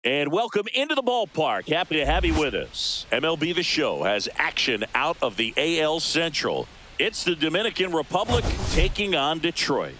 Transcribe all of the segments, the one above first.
And welcome into the ballpark. Happy to have you with us. MLB The Show has action out of the AL Central. It's the Dominican Republic taking on Detroit.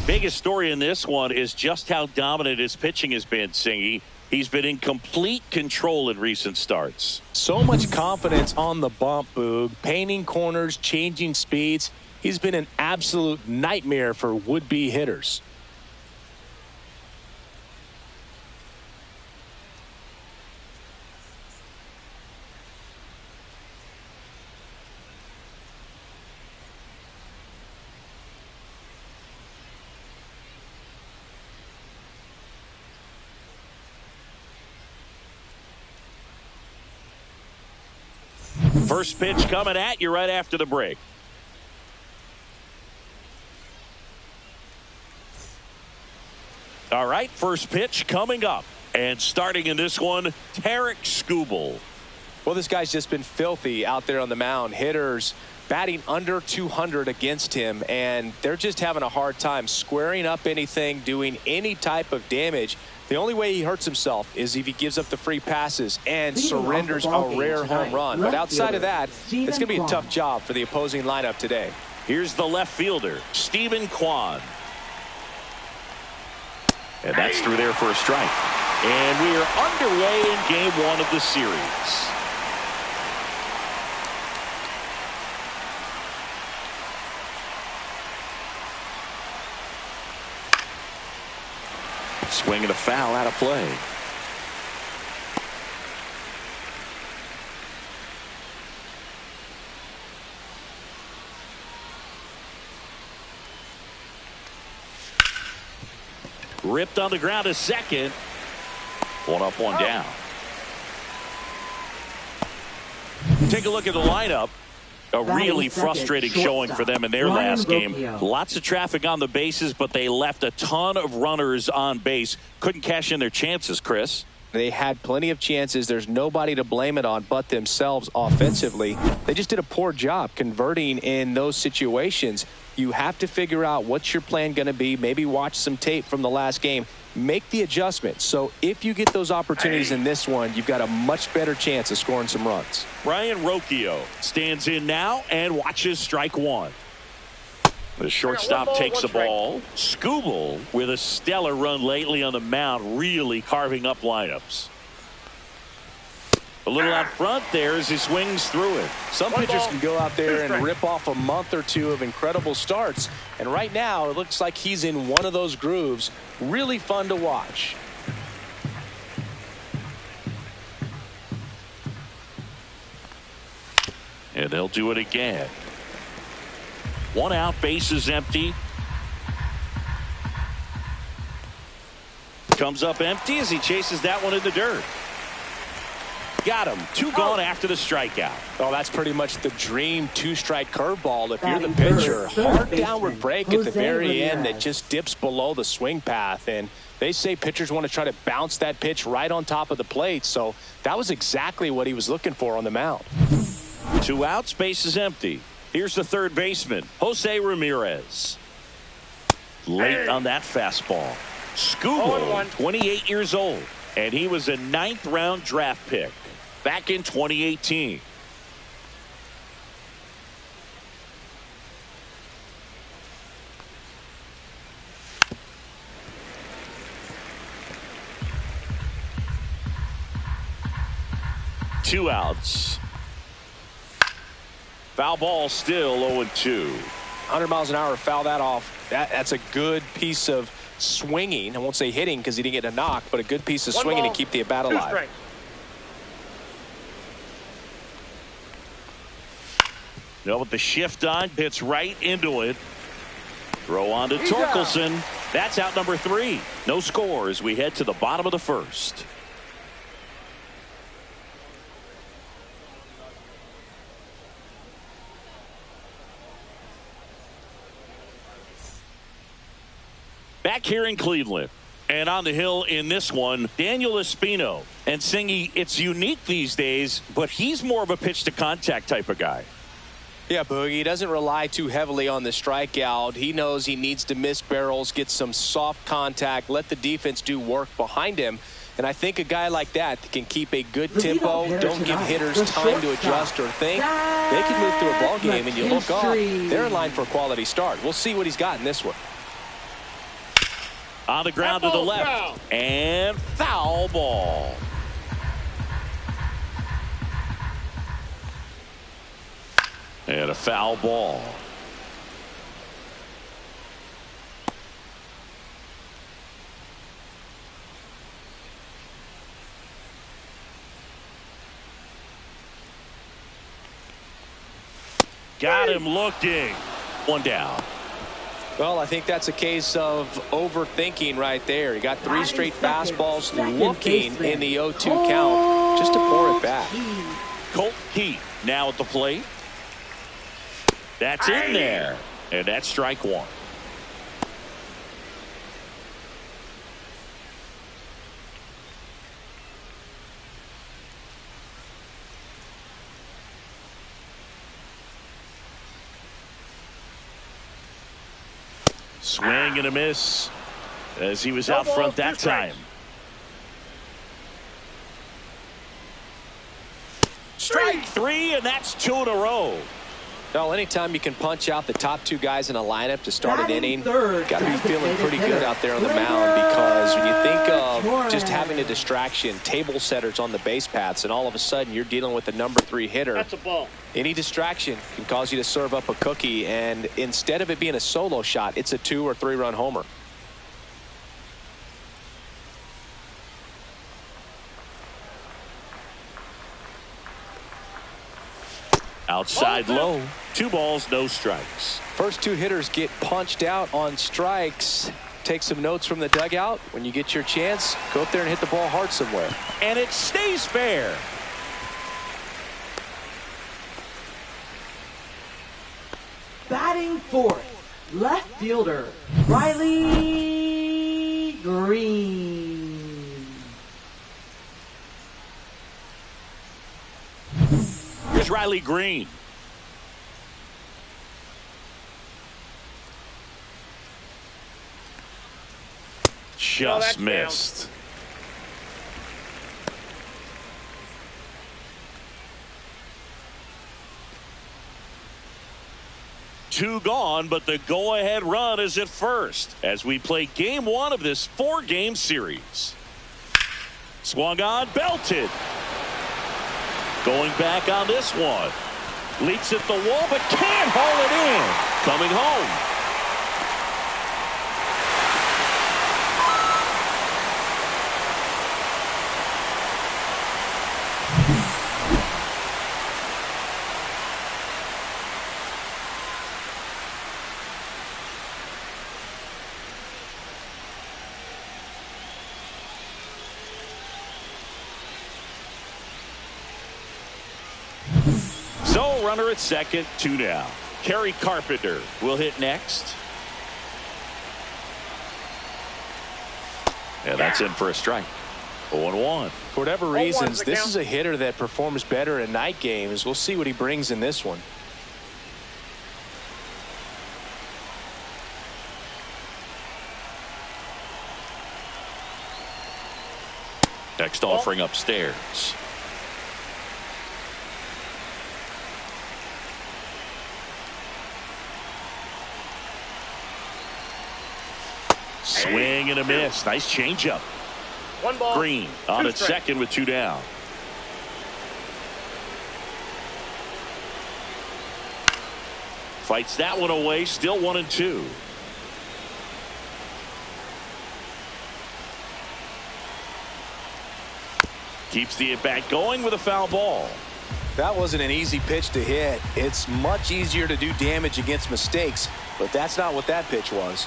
Biggest story in this one is just how dominant his pitching has been, Singy. He's been in complete control in recent starts. So much confidence on the bump, Boog. Painting corners, changing speeds. He's been an absolute nightmare for would-be hitters. First pitch coming at you right after the break. All right, first pitch coming up. And starting in this one, Tarik Skubal. Well, this guy's just been filthy out there on the mound. Hitters batting under 200 against him, and they're just having a hard time squaring up anything, doing any type of damage. The only way he hurts himself is if he gives up the free passes and surrenders a rare home run. But outside of that, it's going to be a tough job for the opposing lineup today. Here's the left fielder, Stephen Kwan. And that's through there for a strike. And we are underway in game one of the series. Swinging a foul out of play. Ripped on the ground to second. One up, one down. Take a look at the lineup. A really frustrating showing for them in their last game. Lots of traffic on the bases, but they left a ton of runners on base. Couldn't cash in their chances, Chris. They had plenty of chances. There's nobody to blame it on but themselves offensively. They just did a poor job converting in those situations. You have to figure out what's your plan going to be. Maybe watch some tape from the last game. Make the adjustment. So if you get those opportunities in this one, you've got a much better chance of scoring some runs. Ryan Rocchio stands in now and watches strike one. The shortstop takes the ball. Skubal with a stellar run lately on the mound, really carving up lineups. A little out front there as he swings through it. Some pitchers can go out there and rip off a month or two of incredible starts. And right now, it looks like he's in one of those grooves. Really fun to watch. And they'll do it again. One out, bases empty. Comes up empty as he chases that one in the dirt. Got him. Two gone after the strikeout. Oh, that's pretty much the dream two-strike curveball if you're the pitcher. Hard downward break at the very end that just dips below the swing path. And they say pitchers want to try to bounce that pitch right on top of the plate. So that was exactly what he was looking for on the mound. Two outs, bases empty. Here's the third baseman, Jose Ramirez. Late on that fastball. Skubal, 28 years old, and he was a 9th-round draft pick back in 2018. Two outs. Foul ball, still 0-2. 100 miles an hour, foul that off. That's a good piece of swinging. I won't say hitting because he didn't get a knock, but a good piece of swinging to keep the at bat alive. No, with the shift on, hits right into it. Throw on to Torkelson. That's out number 3. No score as we head to the bottom of the first. Back here in Cleveland. And on the hill in this one, Daniel Espino. And Singy, it's unique these days, but he's more of a pitch-to-contact type of guy. Yeah, Boogie, he doesn't rely too heavily on the strikeout. He knows he needs to miss barrels, get some soft contact, let the defense do work behind him. And I think a guy like that can keep a good tempo, don't give hitters time to adjust or think. They can move through a ball game, and you look up, they're in line for a quality start. We'll see what he's got in this one. On the ground to the left. And foul ball. And a foul ball. Got him looking. One down. Well, I think that's a case of overthinking right there. He got 3 straight fastballs looking in the 0-2 count just to pour it back. Colt Keith now at the plate. That's in there. And that's strike 1. Swing and a miss as he was out front that time. Strike 3, and that's 2 in a row. Well, anytime you can punch out the top 2 guys in a lineup to start an inning, got to be feeling pretty good out there on the mound, because when you think of just having a distraction, table setters on the base paths, and all of a sudden you're dealing with the number 3 hitter. That's a ball. Any distraction can cause you to serve up a cookie, and instead of it being a solo shot, it's a 2 or 3 run homer. Outside low. 2 balls, no strikes. First 2 hitters get punched out on strikes. Take some notes from the dugout. When you get your chance, go up there and hit the ball hard somewhere. And it stays fair. Batting 4th, left fielder, Riley Green. Here's Riley Green. Just missed. Two gone, but the go-ahead run is at first as we play game 1 of this 4-game series. Swung on, belted. Going back on this one. Leaps at the wall, but can't haul it in. Coming home. So runner at second, 2 down. Kerry Carpenter will hit next. And that's in for a strike. 0-1. For whatever reasons, this is a hitter that performs better in night games. We'll see what he brings in this one. Next offering upstairs. Swing and a miss. Nice changeup. 1 ball. Green on at second with 2 down. Fights that one away. Still 1-2. Keeps the at-bat going with a foul ball. That wasn't an easy pitch to hit. It's much easier to do damage against mistakes, but that's not what that pitch was.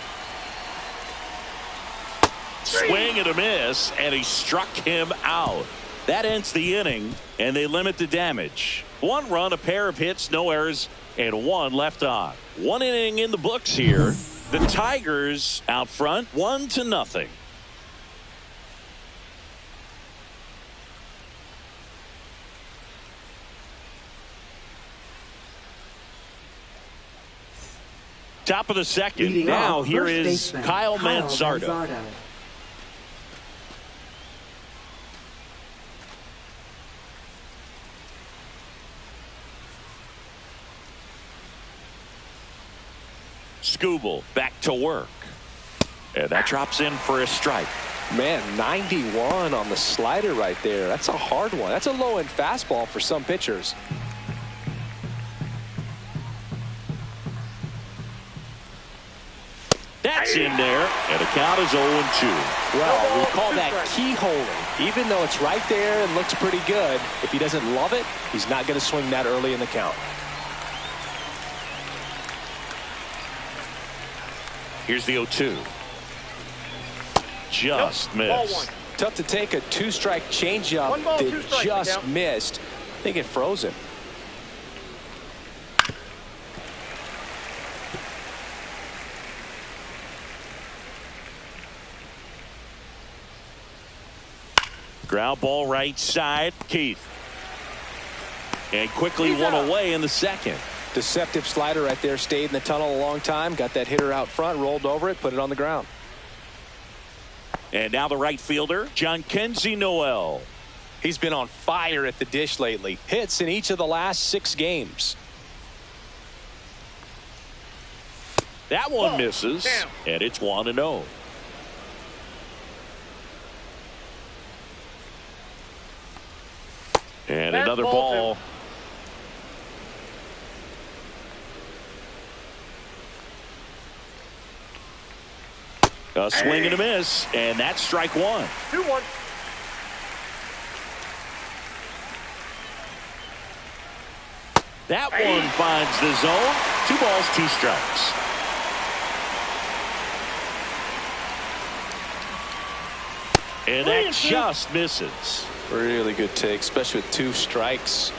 Swing and a miss, and he struck him out. That ends the inning, and they limit the damage. 1 run, a pair of hits, no errors, and 1 left on. 1 inning in the books here. The Tigers out front, 1-0. Top of the second. Leading now off, here first is baseman, Kyle Manzardo. Skubal back to work. And that drops in for a strike. Man, 91 on the slider right there. That's a hard one. That's a low-end fastball for some pitchers. That's in there, and the count is 0-2. Well, we call that keyholing. Even though it's right there and looks pretty good, if he doesn't love it, he's not going to swing that early in the count. Here's the 0-2. Just missed. Tough to take a 2-strike changeup that just missed. I think it froze him. Ground ball right side. Keith. And quickly one away in the second. Deceptive slider right there. Stayed in the tunnel a long time. Got that hitter out front. Rolled over it. Put it on the ground. And now the right fielder, Jhonkensy Noel. He's been on fire at the dish lately. Hits in each of the last 6 games. That one misses. And it's 1-0. And another ball. A swing and a miss, and that's strike 1. 2-1. That one finds the zone. 2 balls, 2 strikes. And that just misses. Really good take, especially with 2 strikes.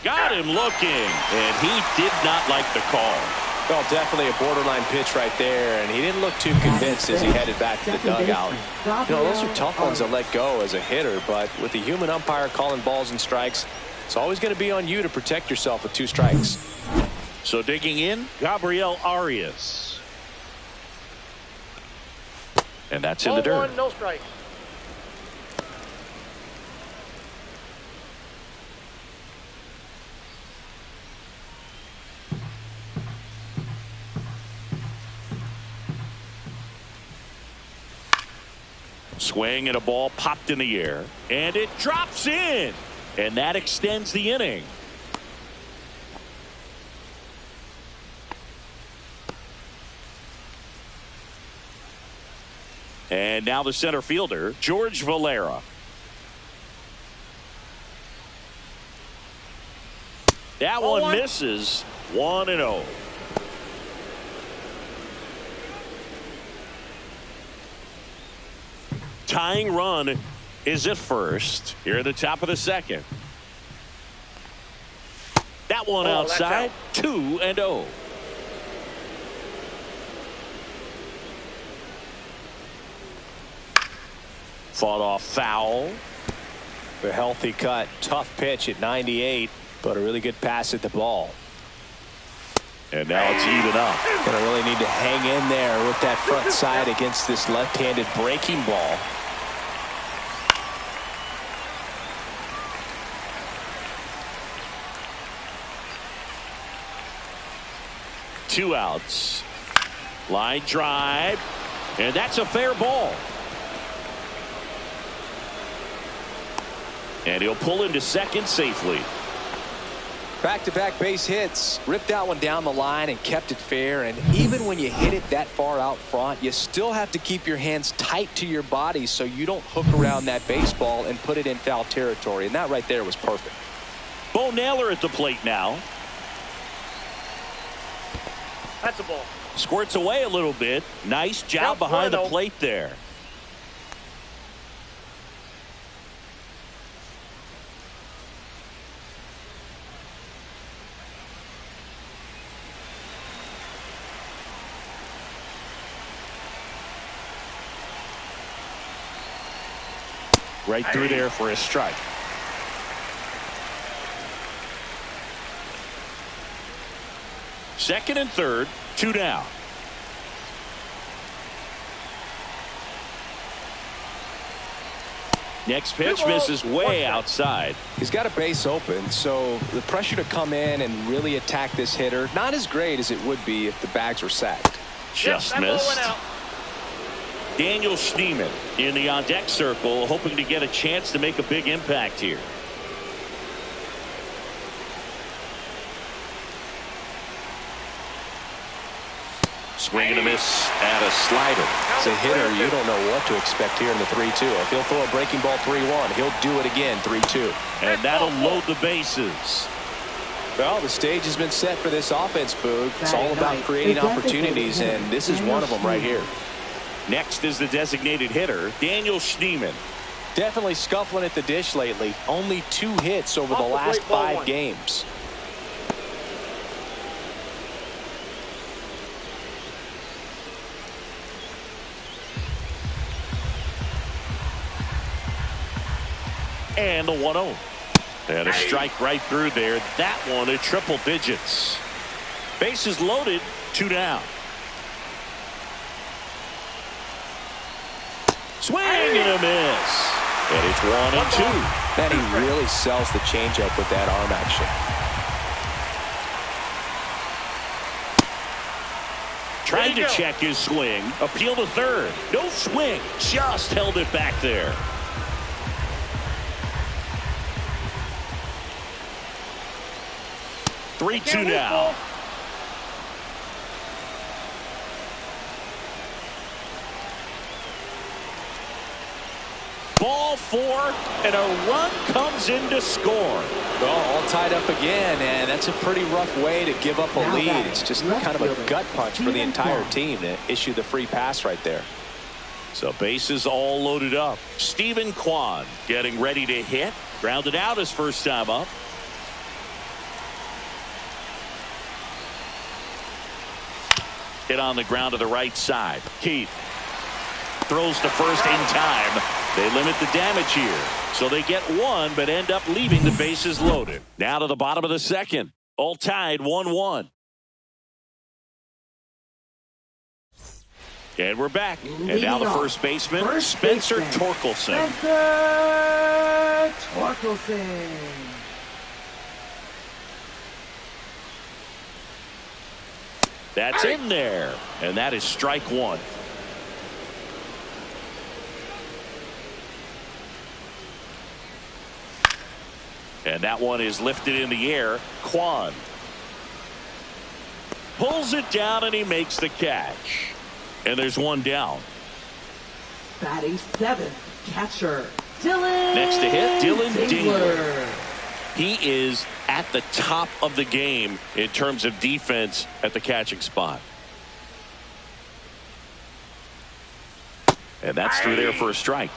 Got him looking, and he did not like the call. Well, definitely a borderline pitch right there, and he didn't look too convinced as he headed back to the dugout. You know, those are tough ones to let go as a hitter, but with the human umpire calling balls and strikes, it's always going to be on you to protect yourself with 2 strikes. So digging in, Gabriel Arias. And that's in the dirt. 1-1, no strike. Swing and a ball popped in the air, and it drops in, and that extends the inning. And now the center fielder, George Valera. That one misses. 1-0. Tying run is at first here at the top of the second. That one outside. 2-0. Fought off foul. A healthy cut. Tough pitch at 98, but a really good pass at the ball. And now it's even up. Gonna really need to hang in there with that front side against this left-handed breaking ball. Two outs. Line drive. And that's a fair ball. And he'll pull into second safely. Back-to-back base hits. Ripped that one down the line and kept it fair. And even when you hit it that far out front, you still have to keep your hands tight to your body so you don't hook around that baseball and put it in foul territory. And that right there was perfect. Bo Naylor at the plate now. That's a ball. Squirts away a little bit. Nice job behind the plate there. Right through there for a strike. Second and third, 2 down. Next pitch misses way outside. He's got a base open, so the pressure to come in and really attack this hitter, not as great as it would be if the bags were sacked. Just missed. Daniel Schneemann in the on-deck circle, hoping to get a chance to make a big impact here. Swing and a miss at a slider. As a hitter, you don't know what to expect here in the 3-2. If he'll throw a breaking ball 3-1, he'll do it again 3-2. And that'll load the bases. Well, the stage has been set for this offense, Boog. It's all about creating opportunities, and this is one of them right here. Next is the designated hitter, Daniel Schneemann. Definitely scuffling at the dish lately. Only 2 hits over the last 5 games. And the 1-0. And a strike right through there. That one at triple digits. Bases loaded, 2 down. Swing and a miss. And it's 1-2. Man, he really sells the changeup with that arm action. Trying to check his swing. Appeal to third. No swing. Just held it back there. Three-two now. Ball 4, and a run comes in to score. Well, all tied up again, and that's a pretty rough way to give up a lead. It's just kind of a gut punch for the entire team to issue the free pass right there. So bases all loaded up. Stephen Kwan getting ready to hit. Grounded out his first time up. Hit on the ground to the right side. Keith throws to first in time. They limit the damage here. So they get 1, but end up leaving the bases loaded. Now to the bottom of the second. All tied 1-1. And we're back. And now the first baseman, Spencer Torkelson. Spencer Torkelson. That's in there. And that is strike 1. And that one is lifted in the air. Kwan pulls it down and he makes the catch. And there's 1 down. Batting 7th, catcher Dylan. Next to hit, Dylan Dingler. Dingler. He is at the top of the game in terms of defense at the catching spot. And that's through there for a strike.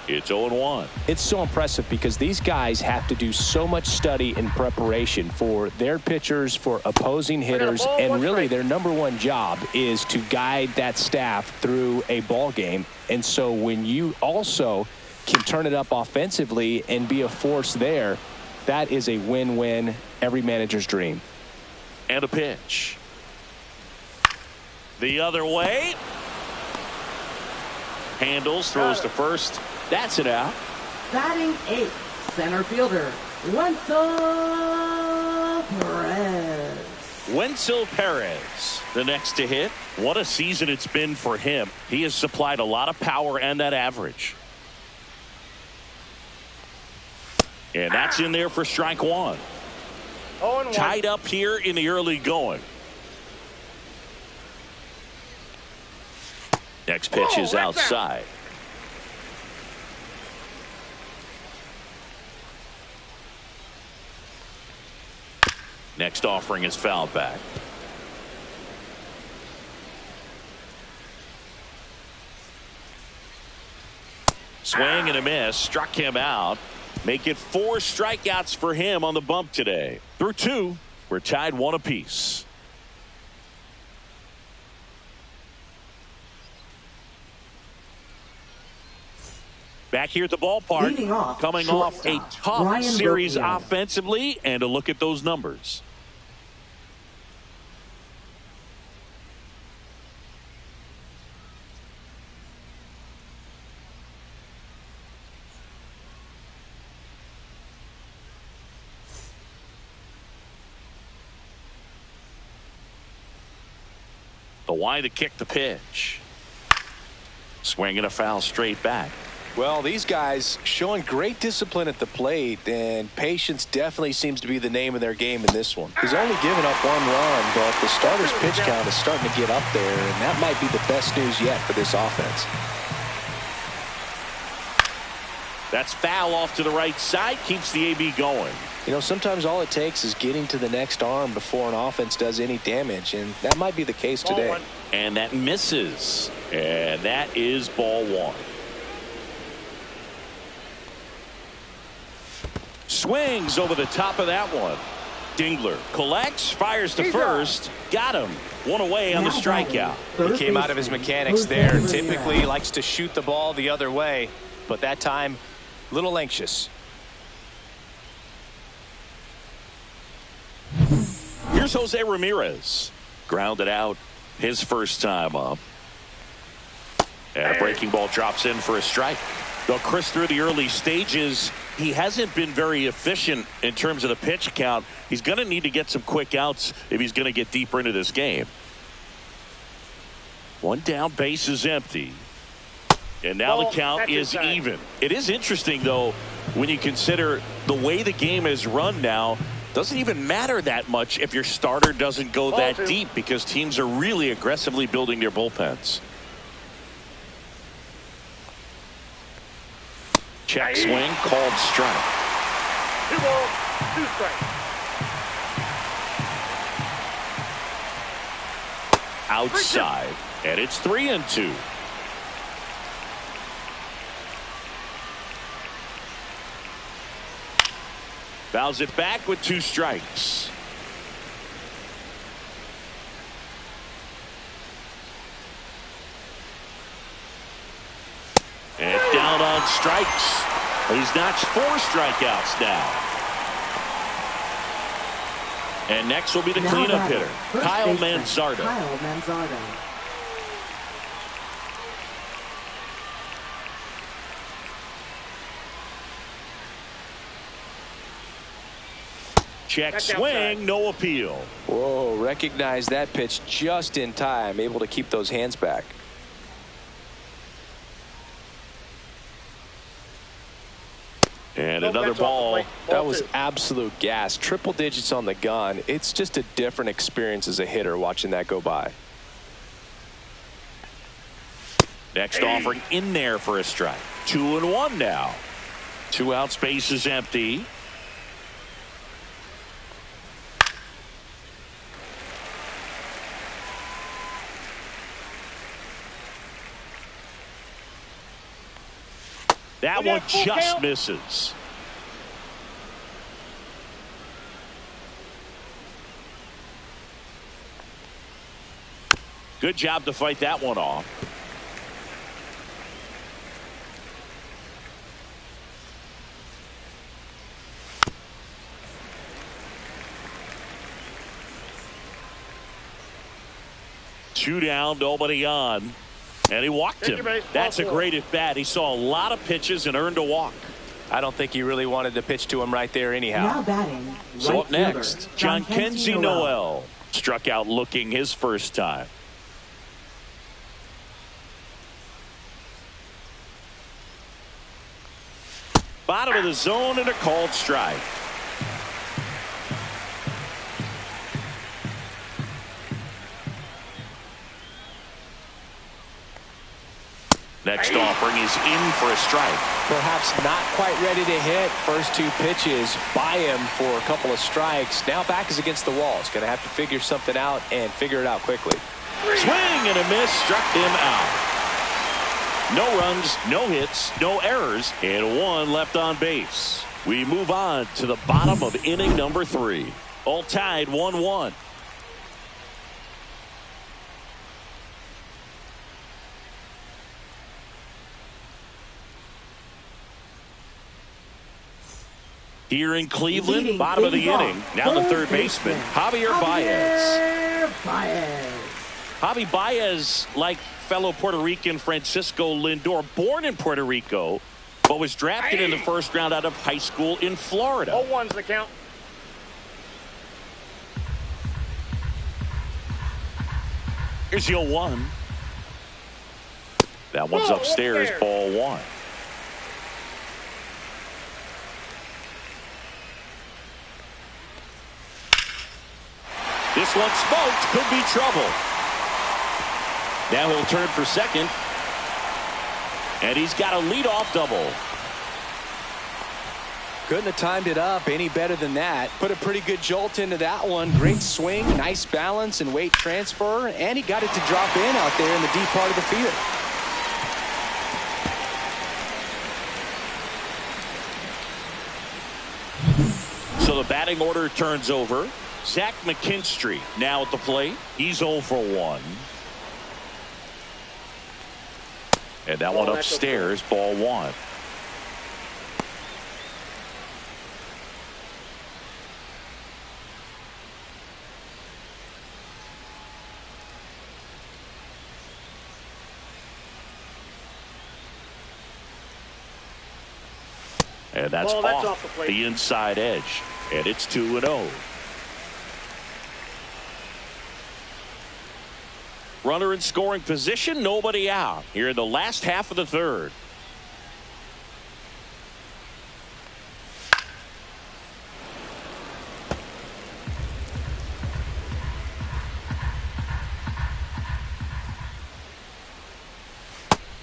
It's 0-1. It's so impressive because these guys have to do so much study and preparation for their pitchers, for opposing hitters, and really their #1 job is to guide that staff through a ball game. And so when you also can turn it up offensively and be a force there, that is a win-win, every manager's dream. And a pitch. The other way. Handles, throws to first. That's it out. Batting 8th, center fielder Wenzel Perez. Wenzel Perez, the next to hit. What a season it's been for him. He has supplied a lot of power and that average. And that's in there for strike 1. Tied up here in the early going. Next pitch is outside. Next offering is fouled back. Swing and a miss. Struck him out. Make it 4 strikeouts for him on the bump today. Through 2, we're tied 1 apiece. Back here at the ballpark, coming off a tough series offensively, and a look at those numbers. The wide to kick the pitch. Swinging a foul straight back. Well, these guys showing great discipline at the plate, and patience definitely seems to be the name of their game in this one. He's only given up 1 run, but the starter's pitch count is starting to get up there, and that might be the best news yet for this offense. That's foul off to the right side, keeps the AB going. You know, sometimes all it takes is getting to the next arm before an offense does any damage, and that might be the case today. And that misses, and that is ball 1. Swings over the top of that one. Dingler collects, fires to first. Got him. 1 away on the strikeout. He came out of his mechanics there. Typically likes to shoot the ball the other way, but that time a little anxious. Here's Jose Ramirez. Grounded out his first time up. And a breaking ball drops in for a strike. Though Chris, through the early stages, he hasn't been very efficient in terms of the pitch count. He's going to need to get some quick outs if he's going to get deeper into this game. 1 down, base is empty. And now the count is even. It is interesting, though, when you consider the way the game is run now. Doesn't even matter that much if your starter doesn't go that deep, because teams are really aggressively building their bullpens. Check swing, called strike. 2 balls, 2 strikes. Outside, and it's 3-2. Fouls it back with 2 strikes. And down on strikes. He's notched 4 strikeouts now. And next will be the cleanup hitter, Kyle Manzardo. Check swing, no appeal. Whoa, recognize that pitch just in time, able to keep those hands back. And another ball. That was absolute gas. Triple digits on the gun. It's just a different experience as a hitter watching that go by. Next offering in there for a strike. 2-1 now. 2 outs, base is empty. That one just misses. Good job to fight that one off. Two down, nobody on. And he walked him. That's a great at bat. He saw a lot of pitches and earned a walk. I don't think he really wanted to pitch to him right there anyhow. Now batting, So right up next, fielder, John Kenzie Noel. Struck out looking his first time. Bottom of the zone and a called strike. offering is in for a strike. Perhaps not quite ready to hit. First two pitches by him for a couple of strikes. Now back is against the wall. He's going to have to figure something out and figure it out quickly. Swing and a miss, struck him out. No runs, no hits, no errors, and one left on base. We move on to the bottom of inning number 3. All tied 1-1. Here in Cleveland, bottom of the inning. Now the third baseman, Javier Baez. Javi Baez, like fellow Puerto Rican Francisco Lindor, born in Puerto Rico, but was drafted in the first round out of high school in Florida. 0-1's the count. Here's the 0-1. That one's upstairs, ball 1. This one smoked, could be trouble. Now he'll turn for second. And he's got a leadoff double. Couldn't have timed it up any better than that. Put a pretty good jolt into that one. Great swing, nice balance and weight transfer. And he got it to drop in out there in the deep part of the field. So the batting order turns over. Zach McKinstry now at the plate. He's 0 for 1. And that one upstairs, ball 1. And that's off the inside edge. And it's 2-0. Runner in scoring position, nobody out here in the last half of the third.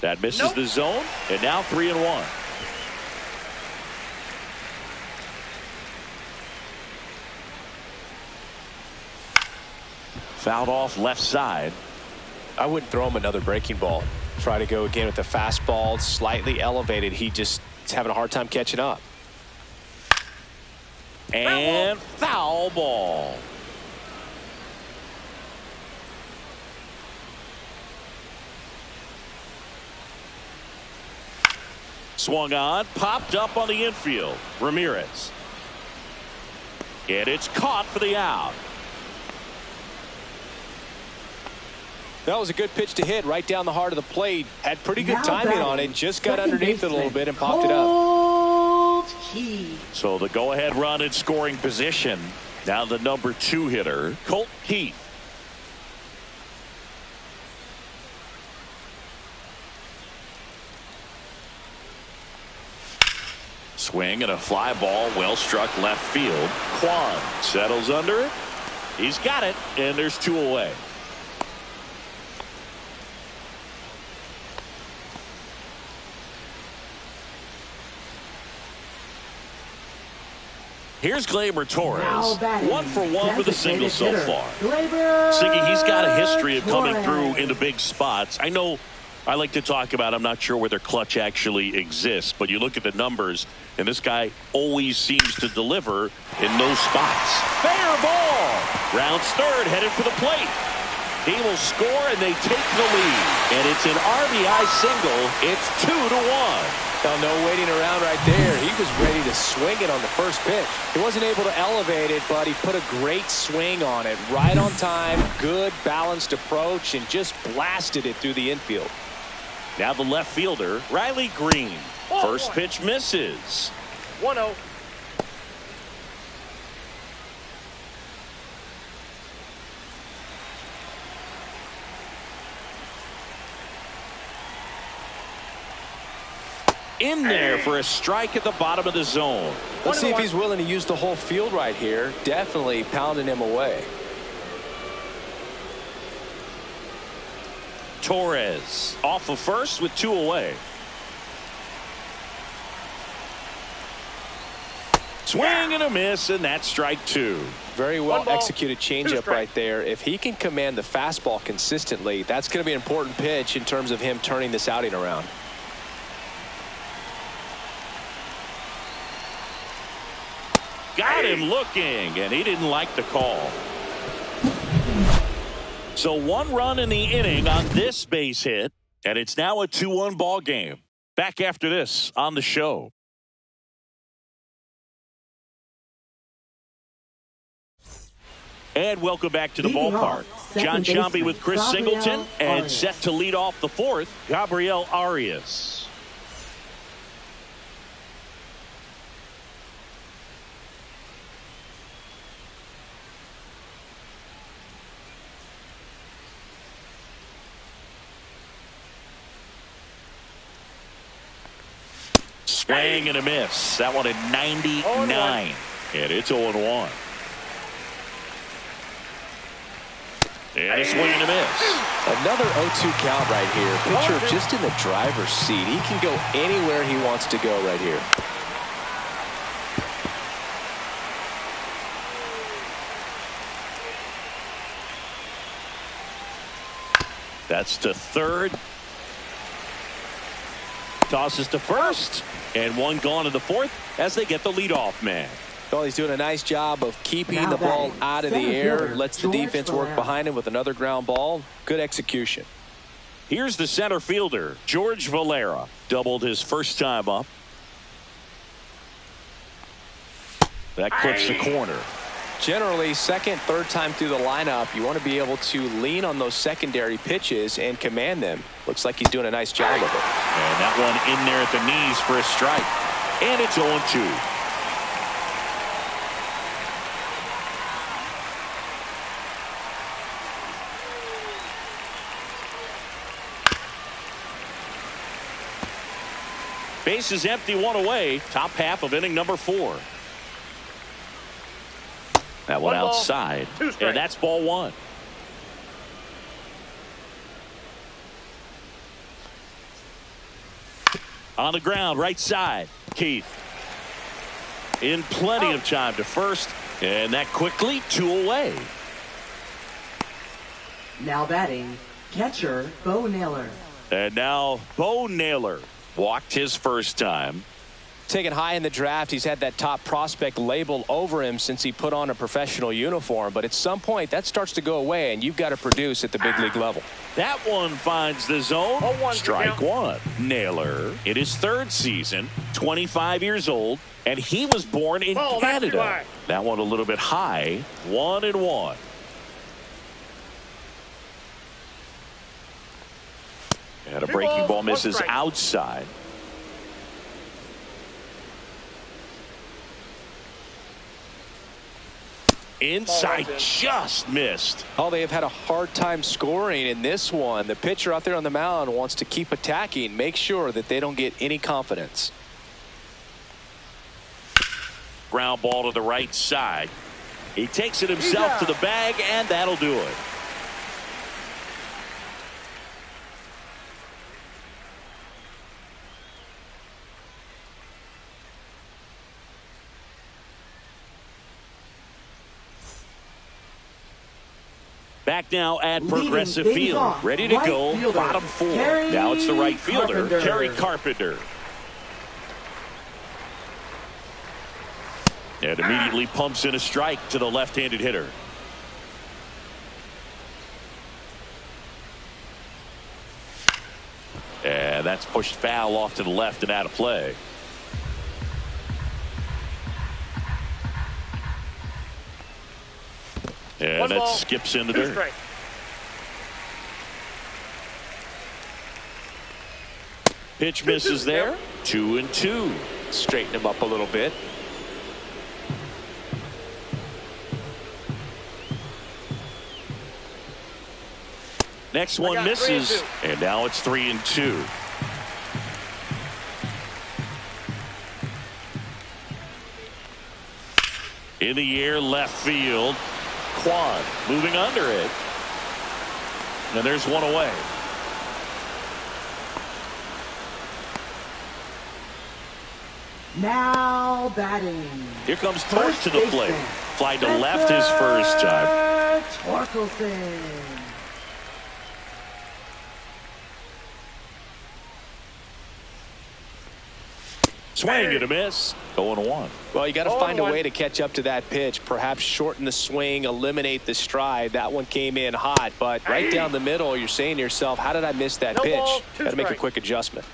That misses the zone, and now 3-1. Fouled off left side. I wouldn't throw him another breaking ball. Try to go again with the fastball, slightly elevated. He just is having a hard time catching up. And foul ball. Swung on, popped up on the infield. Ramirez. And it's caught for the out. That was a good pitch to hit right down the heart of the plate. Had pretty good timing on it. Just got underneath it a little bit and popped it up. So the go-ahead run in scoring position. Now the number 2 hitter, Colt Keith. Swing and a fly ball, well struck left field. Kwan settles under it. He's got it, and there's 2 away. Here's Gleyber Torres, 1 for 1 with a single so far. Siggy, he's got a history of coming through into big spots. I know I like to talk about, I'm not sure whether clutch actually exists, but you look at the numbers, and this guy always seems to deliver in those spots. Fair ball. Rounds third, headed for the plate. He will score, and they take the lead. And it's an RBI single. It's 2-1. No waiting around right there. He was ready to swing it on the first pitch. He wasn't able to elevate it, but he put a great swing on it. Right on time, good balanced approach, and just blasted it through the infield. Now the left fielder, Riley Green. First pitch misses. 1-0. In there for a strike at the bottom of the zone. Let's see if he's willing to use the whole field right here. Definitely pounding him away. Torres off of first with 2 away. Swing and a miss, and that's strike two. Very well executed changeup right there. If he can command the fastball consistently, that's going to be an important pitch in terms of him turning this outing around. Got him looking, and he didn't like the call. So 1 run in the inning on this base hit, and it's now a 2-1 ball game. Back after this on the show. And welcome back to the ballpark. John Sciambi with Chris Singleton, and set to lead off the fourth, Gabriel Arias. Swing and a miss. That one at 99. And it's 0-1. And a swing and a miss. Another 0-2 count right here. Pitcher just in the driver's seat. He can go anywhere he wants to go right here. That's to third. Tosses to first. And one gone in the fourth as they get the leadoff man. Well, he's doing a nice job of keeping the ball out of the air. Lets the defense work behind him with another ground ball. Good execution. Here's the center fielder, George Valera. Doubled his first time up. That clips the corner. Generally, second, third time through the lineup, you want to be able to lean on those secondary pitches and command them. Looks like he's doing a nice job of it. And that one in there at the knees for a strike. And it's 0-2. Base is empty, one away. Top half of inning number 4. That one outside, and that's ball 1. On the ground, right side, Keith. In plenty of time to first, and that quickly 2 away. Now batting, catcher Bo Naylor. And now Bo Naylor walked his first time. Taken high in the draft, he's had that top prospect label over him since he put on a professional uniform. But at some point, that starts to go away, and you've got to produce at the big league level. That one finds the zone. Strike one. Naylor in his 3rd season, 25 years old, and he was born in Canada. That one a little bit high. 1-1. And a breaking ball misses outside. Inside, just missed. Oh, they have had a hard time scoring in this one. The pitcher out there on the mound wants to keep attacking, make sure that they don't get any confidence. Ground ball to the right side. He takes it himself to the bag, and that'll do it. Back now at Progressive Field. Ready to go. Bottom 4. Now it's the right fielder, Terry Carpenter. And immediately pumps in a strike to the left-handed hitter. And that's pushed foul off to the left and out of play. And that skips into dirt. Pitch misses there. 2-2. Straighten him up a little bit. Next one misses, and now it's 3-2. In the air, left field. Quan moving under it. And there's one away. Now batting. Here comes Torch First to the plate. baseman. Fly to left his first time. Torkelson. Swing and a miss. 0-1. Well, you got to find a way to catch up to that pitch. Perhaps shorten the swing, eliminate the stride. That one came in hot, but right down the middle, you're saying to yourself, how did I miss that pitch? Got to make a quick adjustment.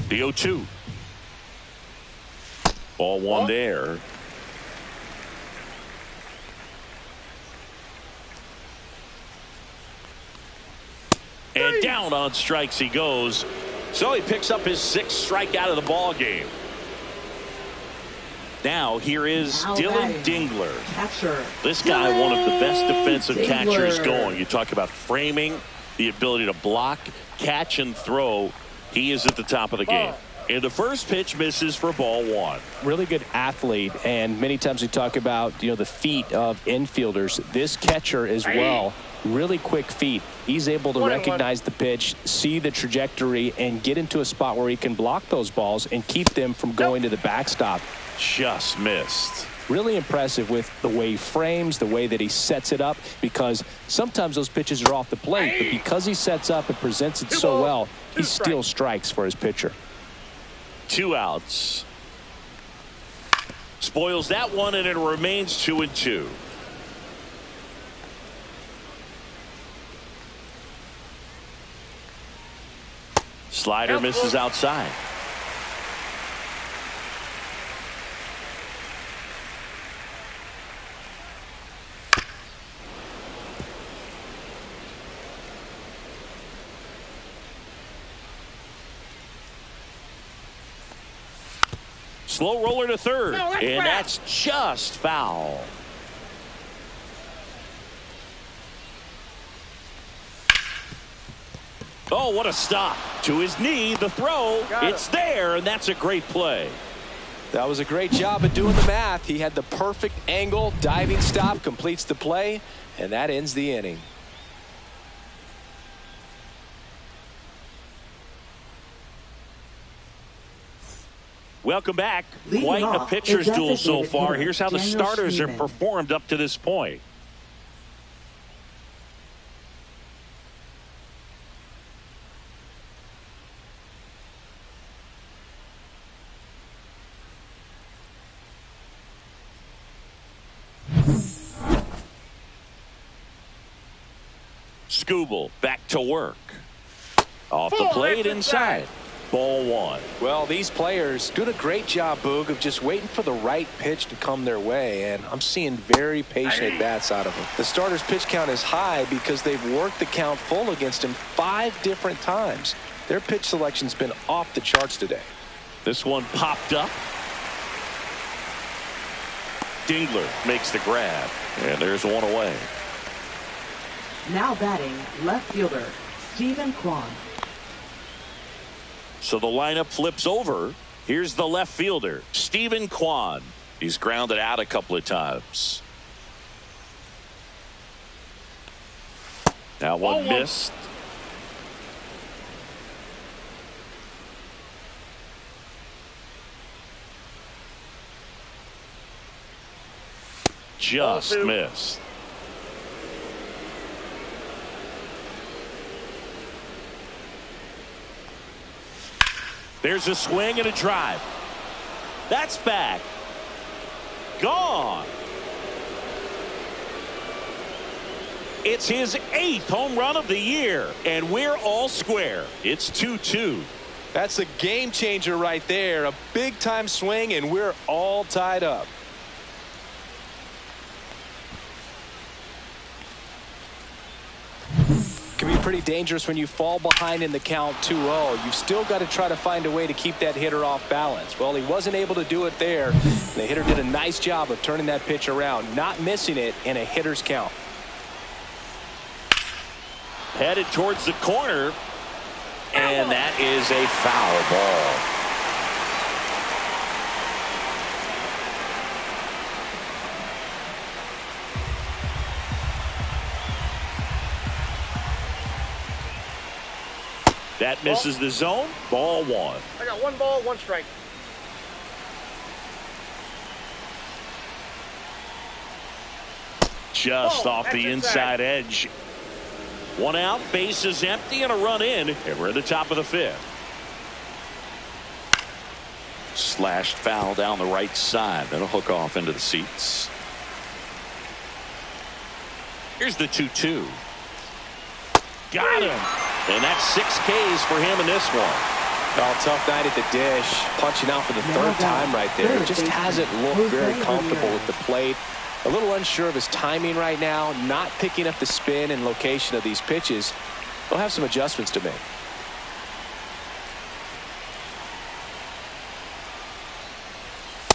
The 0-2. Ball one there. And down on strikes he goes. So he picks up his 6th strikeout of the ball game. Now here is Dylan Dingler. Catcher. This guy, one of the best defensive catchers going. You talk about framing, the ability to block, catch, and throw. He is at the top of the game. And the first pitch misses for ball one. Really good athlete, and many times we talk about the feet of infielders. This catcher as well, really quick feet. He's able to recognize the pitch, see the trajectory, and get into a spot where he can block those balls and keep them from going to the backstop. Just missed. Really impressive with the way he frames, the way that he sets it up, because sometimes those pitches are off the plate, but because he sets up and presents it so well, he still strikes for his pitcher. 2 outs. Spoils that one, and it remains 2-2. Slider misses outside. Slow roller to third, and that's just foul. Oh, what a stop. To his knee, the throw. It's there, and that's a great play. That was a great job of doing the math. He had the perfect angle, diving stop, completes the play, and that ends the inning. Welcome back. Leading Quite a off pitcher's is duel so designated far. hitter Here's how the Daniel starters have Schneeman. performed up to this point. Skubal back to work. Off the plate inside. Ball one. Well, these players doing a great job, Boog, of just waiting for the right pitch to come their way, and I'm seeing very patient at-bats out of them. The starter's pitch count is high because they've worked the count full against him 5 different times. Their pitch selection's been off the charts today. This one popped up. Dingler makes the grab, and there's one away. Now batting, left fielder, Stephen Kwan. So the lineup flips over. Here's the left fielder, Stephen Kwan. He's grounded out a couple of times. That one missed. Just missed. There's a swing and a drive. That's back. Gone. It's his 8th home run of the year, and we're all square. It's 2-2. That's a game changer right there. A big time swing, and we're all tied up. Can be pretty dangerous when you fall behind in the count 2-0. You've still got to try to find a way to keep that hitter off balance. Well, he wasn't able to do it there. The hitter did a nice job of turning that pitch around, not missing it in a hitter's count. Headed towards the corner, and that is a foul ball. That misses the zone. Ball one. I got 1 ball, 1 strike. Just Ball, off the inside edge. 1 out, base is empty, and a run in, and we're at the top of the 5th. Slashed foul down the right side. That'll hook off into the seats. Here's the 2-2. Got him. And that's 6 Ks for him in this one. Oh, tough night at the dish. Punching out for the 3rd time right there. Just hasn't looked very comfortable with the plate. A little unsure of his timing right now. Not picking up the spin and location of these pitches. They'll have some adjustments to make.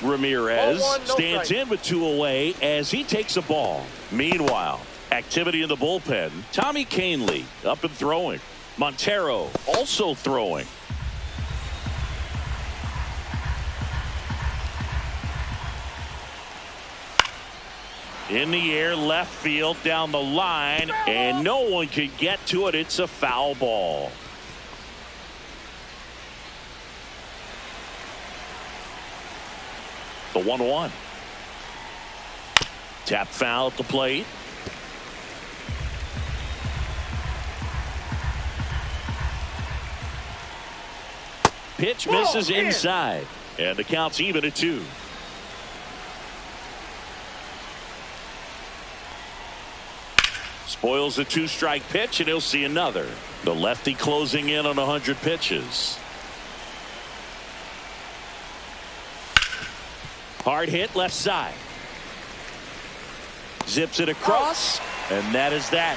Ramirez stands in with 2 away as he takes a ball. Meanwhile, activity in the bullpen. Tommy Canley up and throwing. Montero also throwing. In the air, left field, down the line, and no one can get to it. It's a foul ball. The 1-1. Tap foul at the plate. Pitch misses inside, and the count's even at 2. Spoils a 2-strike pitch, and he'll see another. The lefty closing in on 100 pitches. Hard hit left side. Zips it across, and that is that.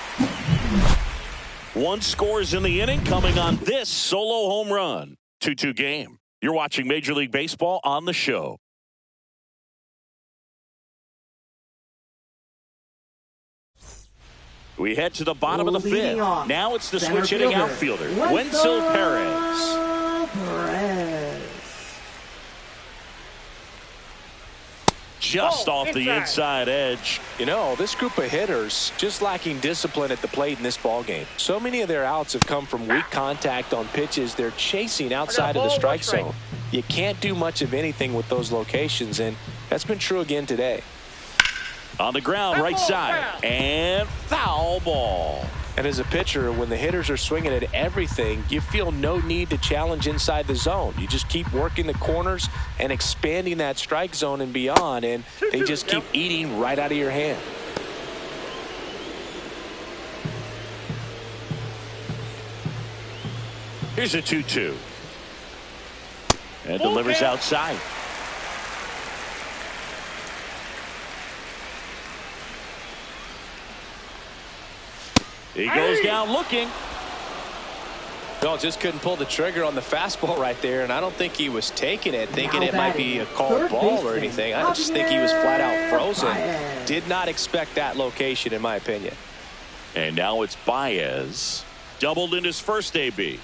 1 scores in the inning coming on this solo home run. 2-2 game. You're watching Major League Baseball on the show. We head to the bottom of the 5th. Now it's the switch hitting outfielder, Wenzel Perez. Just off the inside edge. You know, this group of hitters just lacking discipline at the plate in this ball game. So many of their outs have come from weak contact on pitches they're chasing outside of the strike zone. You can't do much of anything with those locations, and that's been true again today. On the ground, right side, and foul ball. And as a pitcher, when the hitters are swinging at everything, you feel no need to challenge inside the zone. You just keep working the corners and expanding that strike zone and beyond, and they just keep eating right out of your hand. Here's a 2-2. And delivers outside. He goes down looking. No, just couldn't pull the trigger on the fastball right there, and I don't think he was taking it, thinking it might be a called ball or anything. I just think he was flat out frozen. Did not expect that location, in my opinion. And now it's Baez. Doubled in his first AB.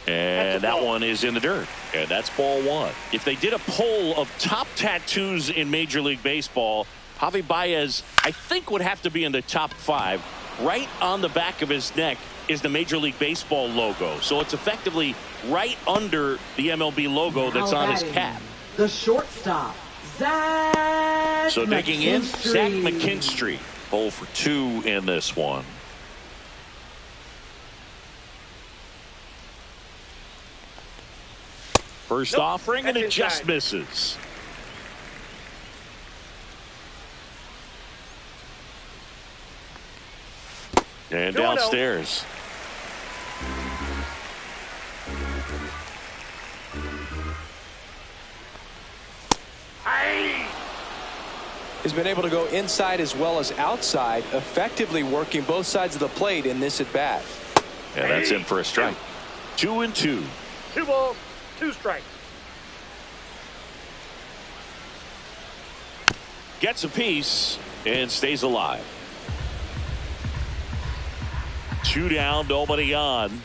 And that one is in the dirt. And that's ball 1. If they did a poll of top tattoos in Major League Baseball, Javi Baez, I think, would have to be in the top 5. Right on the back of his neck is the Major League Baseball logo. So it's effectively right under the MLB logo that's on his cap. The shortstop, Zach So digging in, Zach McKinstry. 0 for 2 in this one. First offering, and it just misses. And downstairs. He's been able to go inside as well as outside, effectively working both sides of the plate in this at bat. And that's in for a strike. 2-2. 2 balls, 2 strikes. Gets a piece and stays alive. 2 down, nobody on.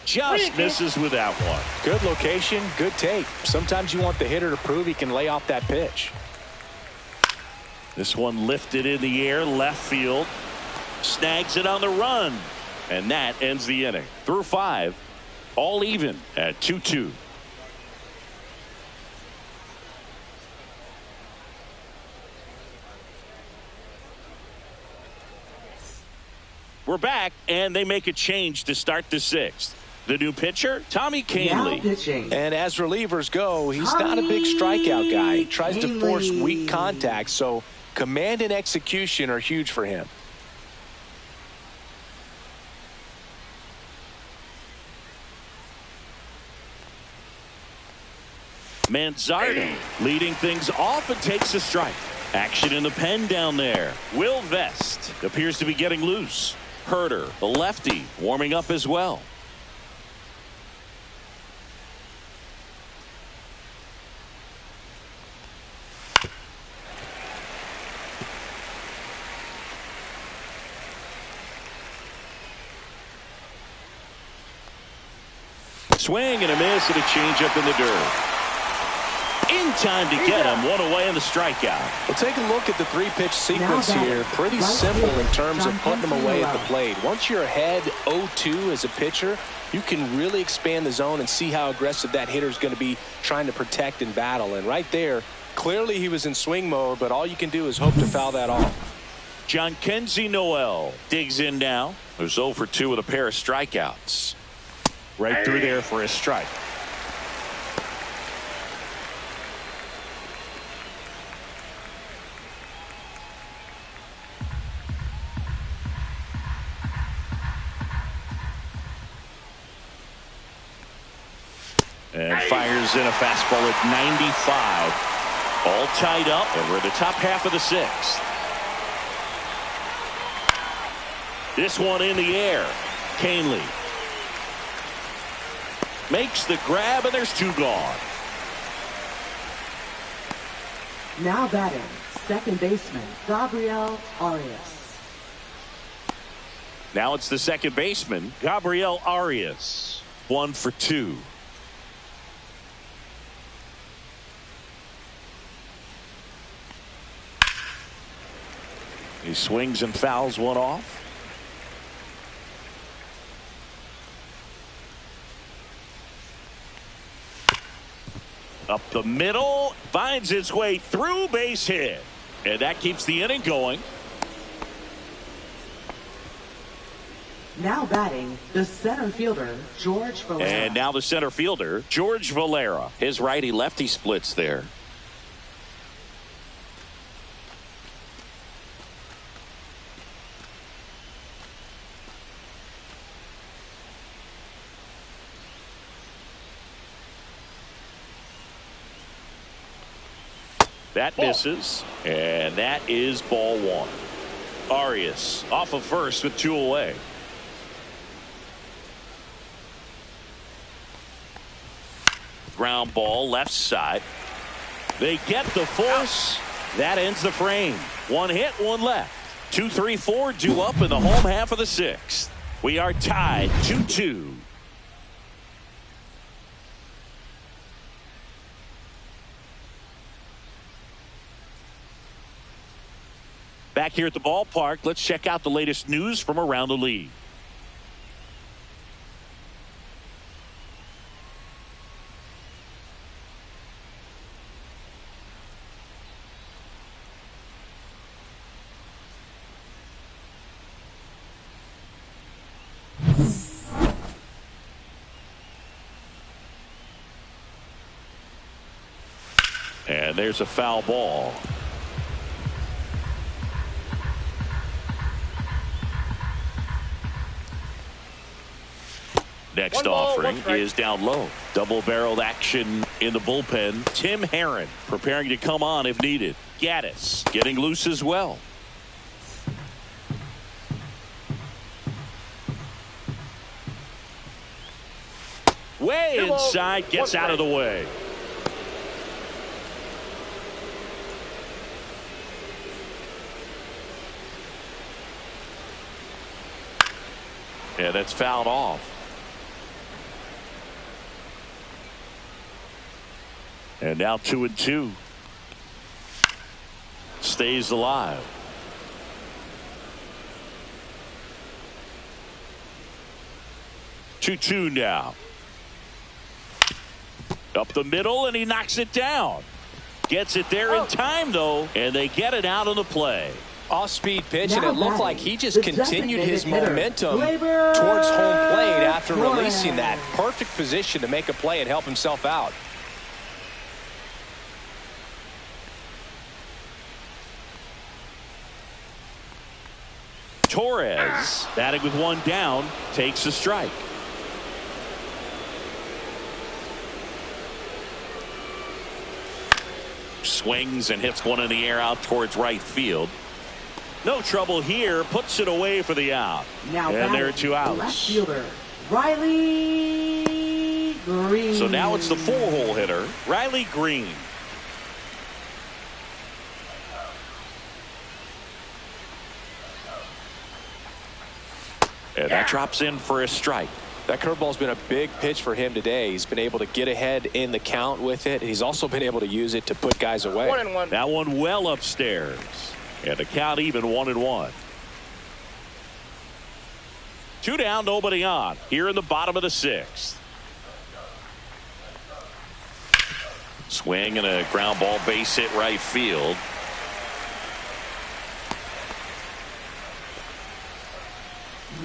Just misses with that one. Good location, good take. Sometimes you want the hitter to prove he can lay off that pitch. This one lifted in the air, left field. Snags it on the run. And that ends the inning. Through 5, all even at 2-2. We're back, and they make a change to start the 6th. The new pitcher, Tommy Kahnle. And as relievers go, he's not a big strikeout guy. He tries to force weak contact, so command and execution are huge for him. Manzardo leading things off and takes a strike. Action in the pen down there. Will Vest appears to be getting loose. Herder, the lefty, warming up as well. Swing and a miss and a changeup in the dirt. In time to get him. One away in the strikeout. Well, take a look at the 3-pitch sequence here. Pretty simple in terms of putting them away at the plate. Once you're ahead 0-2 as a pitcher, you can really expand the zone and see how aggressive that hitter is going to be trying to protect and battle. And right there, clearly he was in swing mode, but all you can do is hope to foul that off. John Kenzie Noel digs in now. There's 0 for 2 with a pair of strikeouts. Right through there for a strike. And fires in a fastball at 95. All tied up, and we're in the top half of the 6th. This one in the air. Kahnle makes the grab, and there's 2 gone. Now batting, second baseman, Gabriel Arias. Now it's the second baseman, Gabriel Arias. 1 for 2. He swings and fouls one off. Up the middle, finds its way through, base hit. And that keeps the inning going. Now batting, the center fielder, George Valera. And now the center fielder, George Valera. His righty-lefty splits there. That misses, and that is ball 1. Arias off of first with 2 away. Ground ball left side. They get the force. That ends the frame. 1 hit, 1 left. 2, 3, 4 due up in the home half of the 6th. We are tied 2-2. Back here at the ballpark, let's check out the latest news from around the league. And there's a foul ball. Next offering is down low. Double-barreled action in the bullpen. Tim Herron preparing to come on if needed. Gaddis getting loose as well. Way inside, gets out of the way. Yeah, that's fouled off. And now 2-2. Stays alive. 2-2 now. Up the middle, and he knocks it down. Gets it there in time, though, and they get it out of the play. Off-speed pitch, and it looked like he just continued his momentum towards home plate after releasing that. Perfect position to make a play and help himself out. Torres, batting with one down, takes a strike. Swings and hits one in the air out towards right field. No trouble here. Puts it away for the out. Now and there are 2 outs. Left fielder, Riley Green. So now it's the 4-hole hitter, Riley Green. And that drops in for a strike. That curveball's been a big pitch for him today. He's been able to get ahead in the count with it. He's also been able to use it to put guys away. 1-1. That one well upstairs. And the count even 1-1. 2 down, nobody on. Here in the bottom of the 6th. Swing and a ground ball, base hit right field.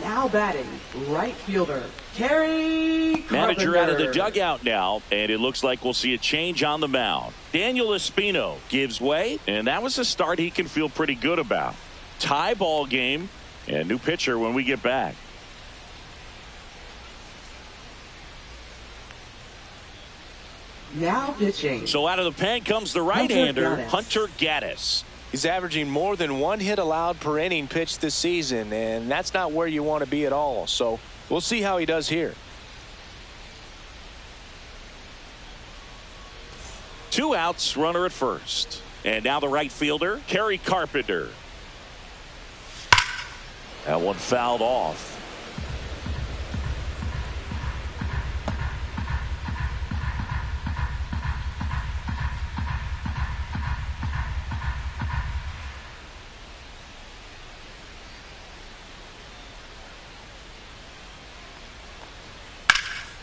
Now batting, right fielder, Terry Manager out of the Carpenter. dugout now, and it looks like we'll see a change on the mound. Daniel Espino gives way, and that was a start he can feel pretty good about. Tie ball game, and new pitcher when we get back. Now pitching. So out of the pen comes the right-hander, Hunter Gaddis. He's averaging more than 1 hit allowed per inning pitched this season, and that's not where you want to be at all. So we'll see how he does here. 2 outs, runner at first. And now the right fielder, Terry Carpenter. That one fouled off.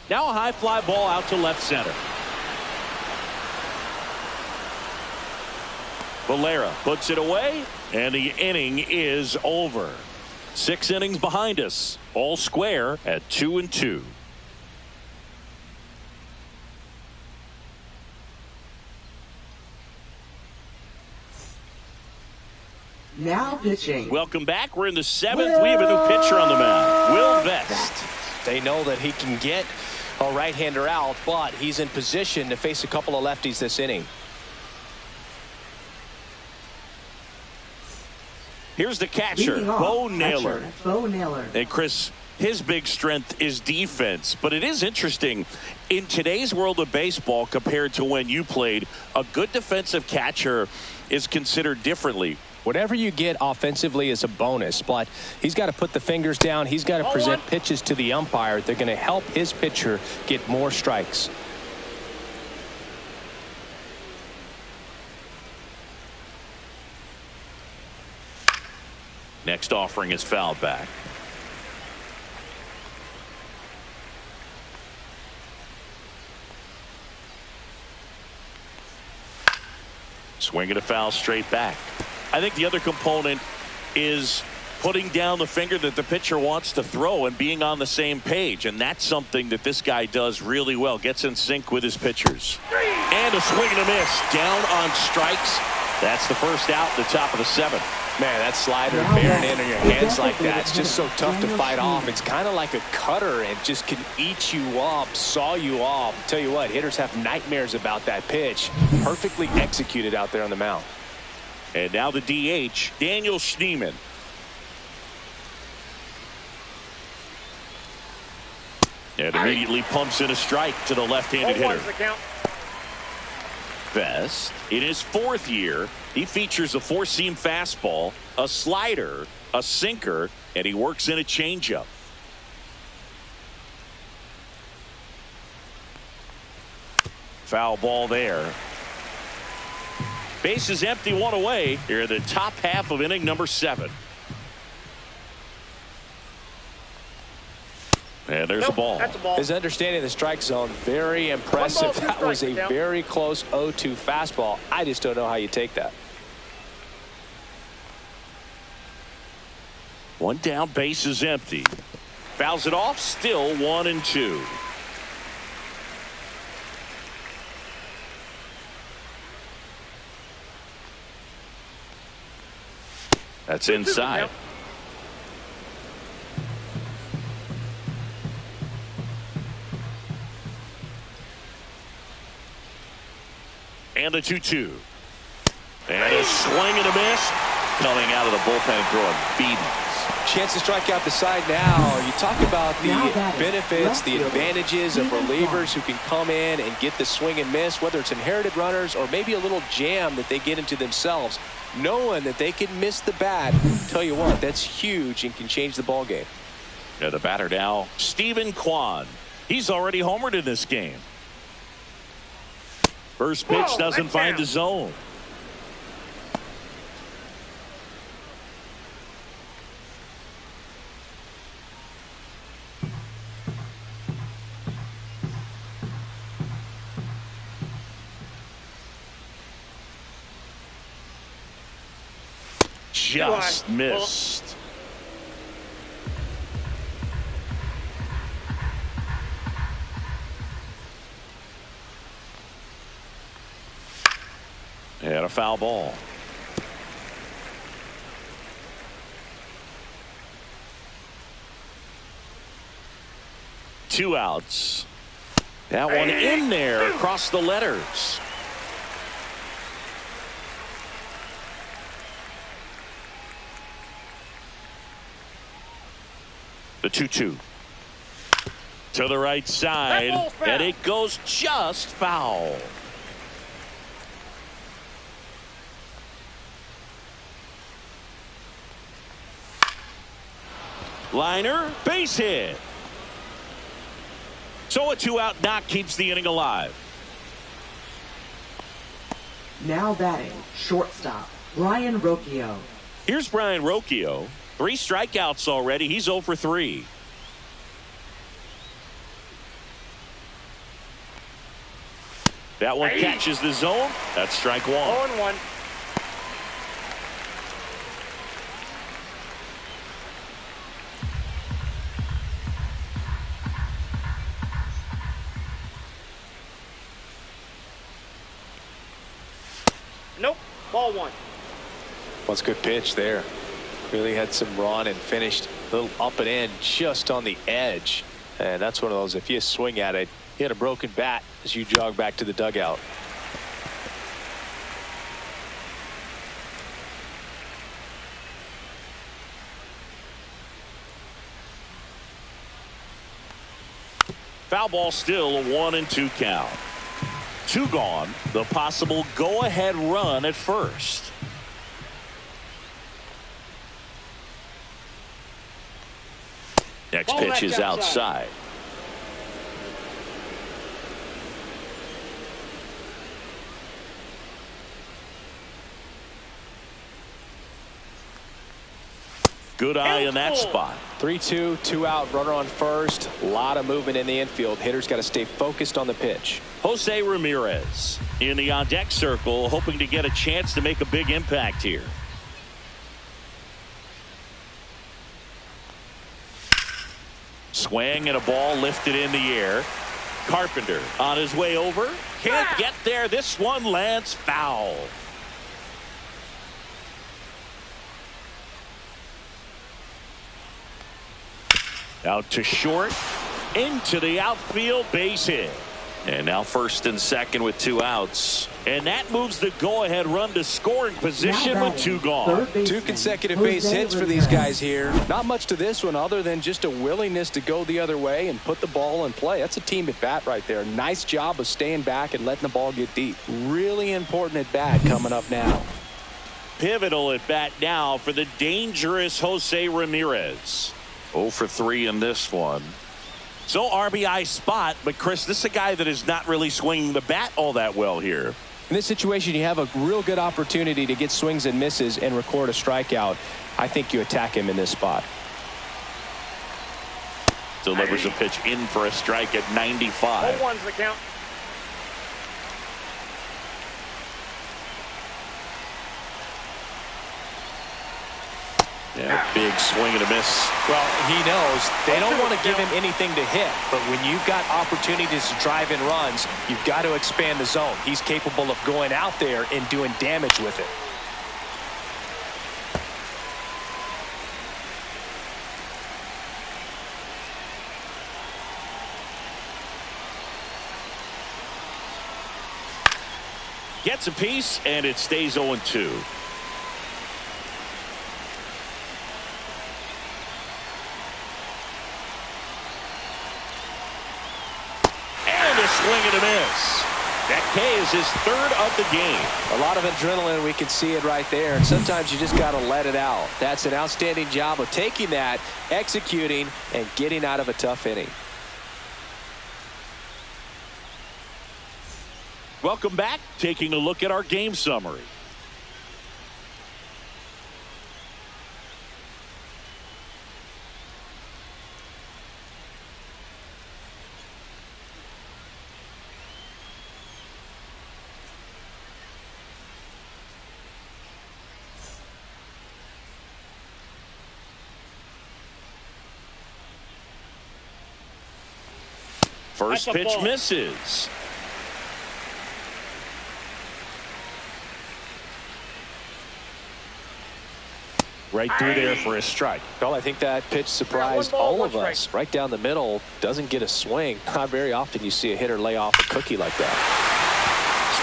Now a high fly ball out to left center. Valera puts it away, and the inning is over. 6 innings behind us, all square at 2-2. Now pitching. Welcome back. We're in the 7th. We have a new pitcher on the mound, Will Vest. They know that he can get a right-hander out, but he's in position to face a couple of lefties this inning. Here's the catcher, Bo Naylor. Bo Naylor. And Chris, his big strength is defense, but it is interesting in today's world of baseball compared to when you played. A good defensive catcher is considered differently. Whatever you get offensively is a bonus, but he's got to put the fingers down. He's got to present pitches to the umpire. They're going to help his pitcher get more strikes. Next offering is fouled back. Swinging a foul straight back. I think the other component is putting down the finger that the pitcher wants to throw and being on the same page. And that's something that this guy does really well. Gets in sync with his pitchers. And a swing and a miss. Down on strikes. That's the first out, the top of the 7th. Man, that slider bearing in on your hands like that, it's just so tough to fight off. It's kind of like a cutter and just can eat you up, saw you off. Tell you what, hitters have nightmares about that pitch. Perfectly executed out there on the mound. And now the DH, Daniel Schneemann. And immediately pumps in a strike to the left-handed hitter. Vest, in his 4th year, he features a 4-seam fastball, a slider, a sinker, and he works in a changeup. Foul ball there. Base is empty, 1 away here in the top half of inning number 7. And there's the ball. That's a ball. His understanding of the strike zone, very impressive. That was a very close 0-2 fastball. I just don't know how you take that. One down, base is empty. Fouls it off, still 1-2. That's inside. And the 2-2. And a swing and a miss. Coming out of the bullpen throwing beatings. Chance to strike out the side now. You talk about the benefits, the advantages of relievers who can come in and get the swing and miss, whether it's inherited runners or maybe a little jam that they get into themselves. Knowing that they can miss the bat, tell you what, that's huge and can change the ball game. Yeah, the batter now, Steven Kwan. He's already homered in this game. First pitch doesn't find the zone. Just missed. And a foul ball. Two outs. That one in there across the letters. The 2-2 to the right side, and it goes just foul. Liner, base hit. So a 2-out knock keeps the inning alive. Now batting, shortstop, Brian Rocchio. Here's Brian Rocchio. 3 strikeouts already. He's 0 for 3. That one catches the zone. That's strike 1. 0-1. Nope. Ball 1. What's a good pitch there. Really had some run and finished a little up and in just on the edge. And that's one of those, if you swing at it, you hit a broken bat as you jog back to the dugout. Foul ball, still a 1-2 count. 2 gone. The possible go-ahead run at first. Next pitch is outside. Good eye in that spot. 3-2, 2-out, runner on first. A lot of movement in the infield. Hitters got to stay focused on the pitch. Jose Ramirez in the on-deck circle, hoping to get a chance to make a big impact here. Swing and a ball lifted in the air. Carpenter on his way over. Can't get there. This one lands foul. Out to short. Into the outfield, base hit. And now first and second with 2 outs. And that moves the go-ahead run to scoring position with 2 gone. 2 consecutive base hits for these guys here. Not much to this one other than just a willingness to go the other way and put the ball in play. That's a team at bat right there. Nice job of staying back and letting the ball get deep. Really important at bat coming up now. Pivotal at bat now for the dangerous Jose Ramirez. 0 for 3 in this one. So RBI spot, but Chris, this is a guy that is not really swinging the bat all that well here. In this situation, you have a real good opportunity to get swings and misses and record a strikeout. I think you attack him in this spot. delivers a pitch in for a strike at 95. 0-1's the count. Yeah, big swing and a miss. Well, he knows they don't want to give him anything to hit, but when you've got opportunities to drive in runs, you've got to expand the zone. He's capable of going out there and doing damage with it. Gets a piece, and it stays 0-2. Swing and a miss. That K is his third of the game. A lot of adrenaline. We can see it right there. And sometimes you just got to let it out. That's an outstanding job of taking that, executing, and getting out of a tough inning. Welcome back. Taking a look at our game summary. First pitch misses. Right through there for a strike. Well, I think that pitch surprised all of us. Right down the middle, doesn't get a swing. Not very often you see a hitter lay off a cookie like that.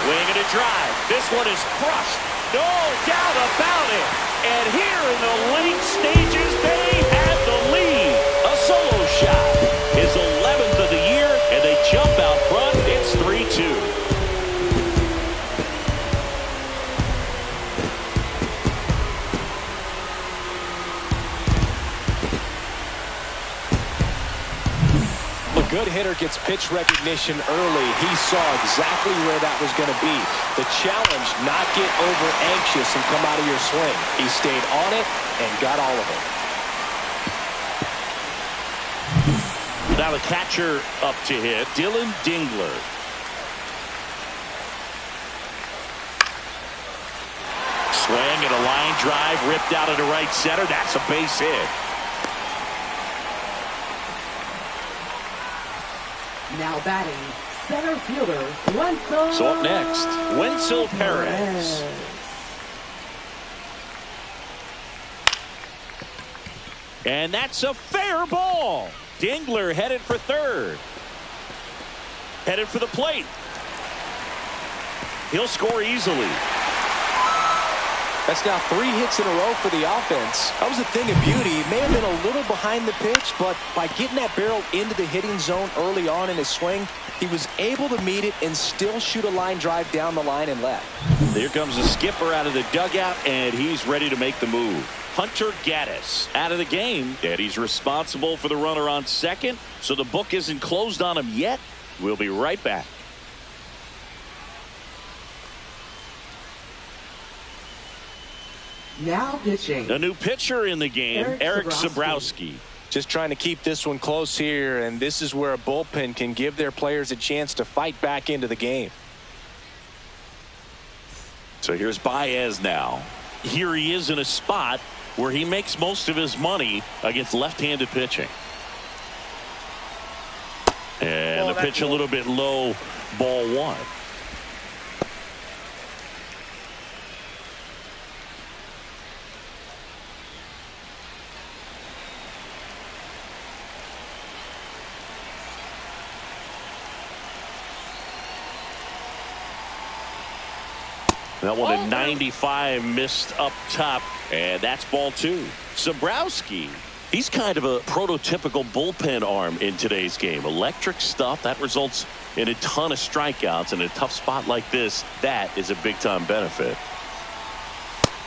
Swing and a drive. This one is crushed. No doubt about it. And here in the late stages, they have the lead. A solo shot. His 11th of the year, and they jump out front. It's 3-2. A good hitter gets pitch recognition early. He saw exactly where that was going to be. The challenge, not get over anxious and come out of your swing. He stayed on it and got all of it. Now the catcher up to hit, Dylan Dingler. Swing and a line drive ripped out into right center. That's a base hit. Now batting, center fielder, Wenzel. So up next, Wenzel Perez. And that's a fair ball. Dingler headed for third. Headed for the plate. He'll score easily. That's now 3 hits in a row for the offense. That was a thing of beauty. He may have been a little behind the pitch, but by getting that barrel into the hitting zone early on in his swing, he was able to meet it and still shoot a line drive down the line and left. Here comes the skipper out of the dugout, and he's ready to make the move. Hunter Gaddis out of the game, and he's responsible for the runner on second, so the book isn't closed on him yet. We'll be right back. Now pitching. A new pitcher in the game, Eric Sabrowski. Just trying to keep this one close here, and this is where a bullpen can give their players a chance to fight back into the game. So here's Baez now. Here he is in a spot where he makes most of his money against left-handed pitching. And the pitch a little bit low, ball 1. That one at 95 missed up top, and that's ball 2. Sabrowski, he's kind of a prototypical bullpen arm in today's game. Electric stuff that results in a ton of strikeouts. In a tough spot like this, that is a big-time benefit.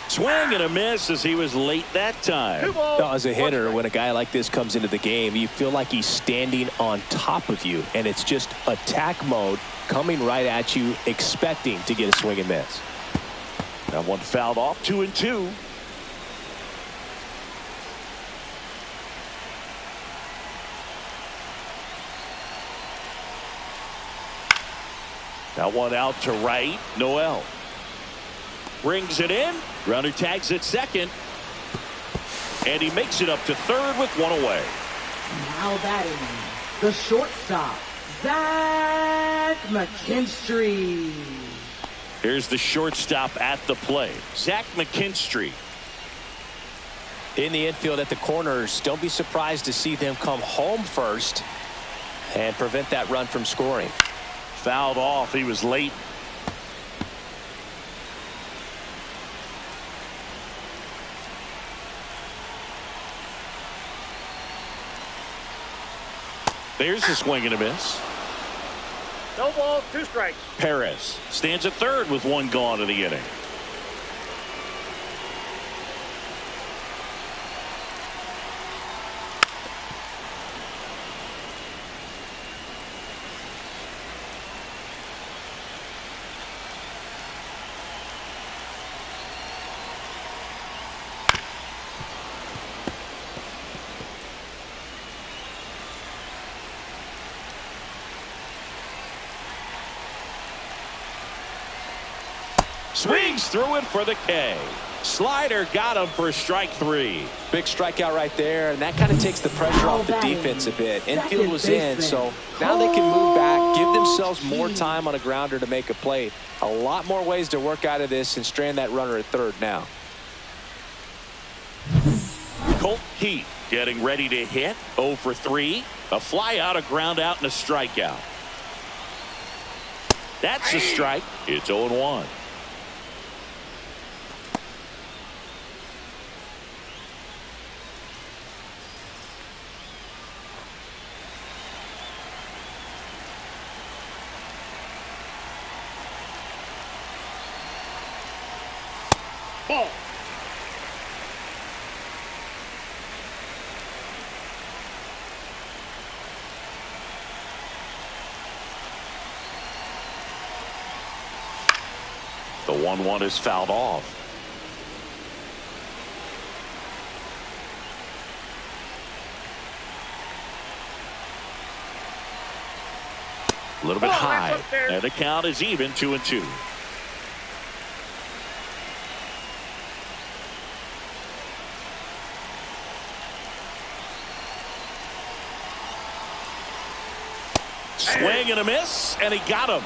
Swing and a miss as he was late that time. As a hitter, when a guy like this comes into the game, you feel like he's standing on top of you, and it's just attack mode coming right at you, expecting to get a swing and miss. That one fouled off, 2-2. That one out to right. Noel brings it in. Runner tags at second. And he makes it up to third with one away. Now batting, the shortstop, Zach McKinstry. Here's the shortstop at the plate, Zach McKinstry. In the infield at the corners, don't be surprised to see them come home first and prevent that run from scoring. Fouled off. He was late. There's a swing and a miss. No balls, 2 strikes. Perez stands at third with one gone in the inning. Swings through it for the K. Slider got him for strike 3. Big strikeout right there, and that kind of takes the pressure off the defense a bit. Infield was in, so now they can move back, give themselves more time on a grounder to make a play. A lot more ways to work out of this and strand that runner at third now. Colt Keith getting ready to hit. 0 for 3. A fly out, a ground out, and a strikeout. That's a strike. It's 0-1. Ball. The 1-1 is fouled off. A little bit high, and the count is even, 2-2. Swing and a miss, and he got him.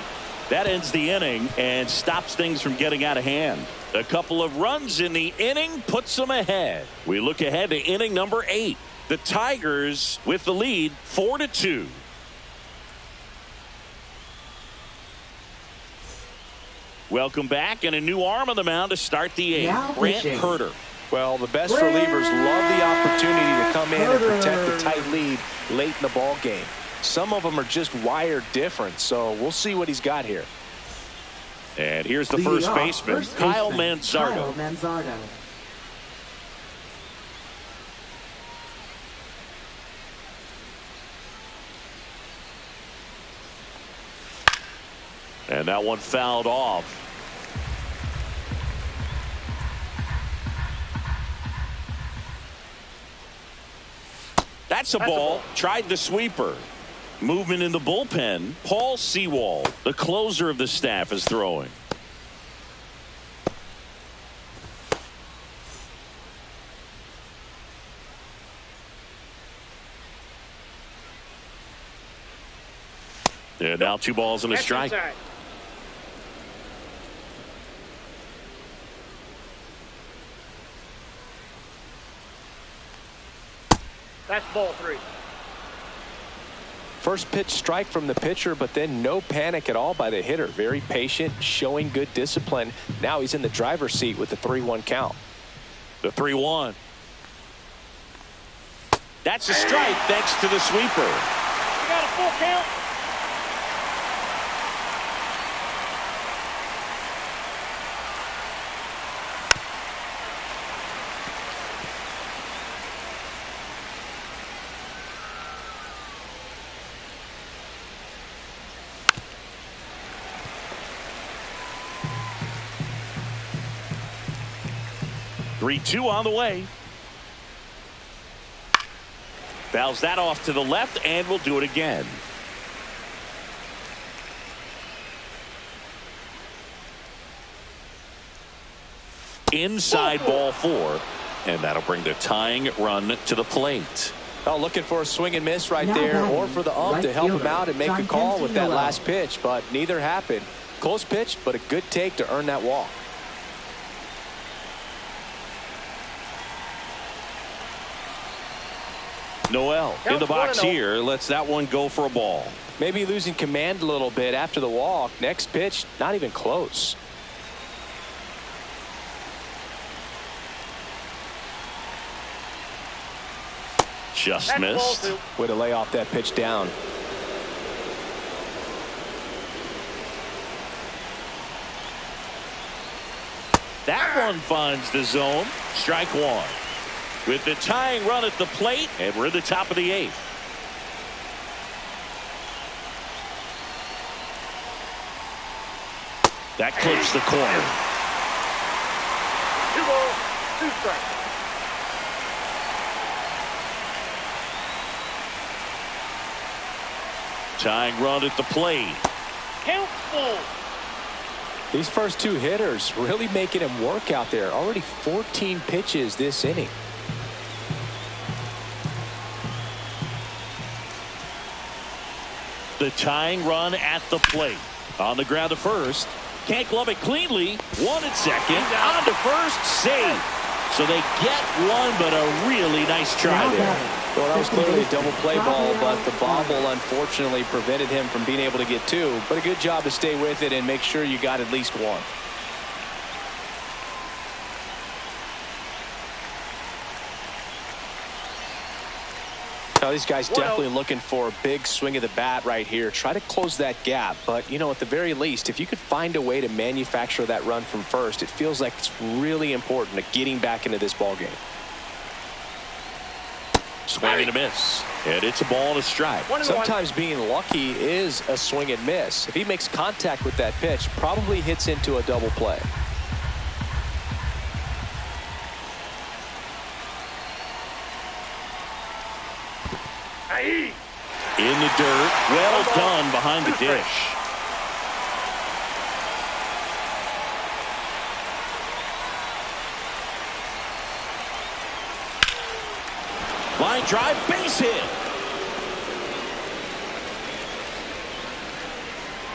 That ends the inning and stops things from getting out of hand. A couple of runs in the inning puts them ahead. We look ahead to inning number 8. The Tigers with the lead, 4-2. Welcome back, and a new arm on the mound to start the 8th. Brant Herter. Well, the best relievers love the opportunity to come in and protect the tight lead late in the ball game. Some of them are just wired different, so we'll see what he's got here. And here's the first baseman, Kyle Manzardo. And that one fouled off. That's a ball. Tried the sweeper. Movement in the bullpen. Paul Sewald, the closer of the staff, is throwing. And now 2 balls and a strike. That's ball 3. First pitch strike from the pitcher, but then no panic at all by the hitter. Very patient, showing good discipline. Now he's in the driver's seat with the 3-1 count. The 3-1. That's a strike thanks to the sweeper. You got a full count. Three-2 on the way. Fouls that off to the left, and we'll do it again. inside ball 4, and that'll bring the tying run to the plate. Oh, looking for a swing and miss right there, or for the ump to help him out and make a call with that last pitch, but neither happened. Close pitch, but a good take to earn that walk. Noel in the box here lets that one go for a ball. Maybe losing command a little bit after the walk. Next pitch, not even close. Just missed. Way to lay off that pitch down. That one finds the zone. Strike 1. With the tying run at the plate, and we're in the top of the 8th. That clips the corner. 2 balls, 2 strikes. Tying run at the plate. Count full. These first 2 hitters really making him work out there. Already 14 pitches this inning. The tying run at the plate. On the ground to first. Can't glove it cleanly. 1 at second. On to first. Save. So they get one, but a really nice try there. Well, that was clearly a double play ball, but the bobble unfortunately prevented him from being able to get 2. But a good job to stay with it and make sure you got at least 1. Now, these guys definitely looking for a big swing of the bat right here. Try to close that gap. But, you know, at the very least, if you could find a way to manufacture that run from first, it feels like it's really important to getting back into this ball game. Swing and a miss. And it's a ball and a strike. Sometimes being lucky is a swing and miss. If he makes contact with that pitch, probably hits into a double play. In the dirt. Well done behind the dish. Line drive, base hit.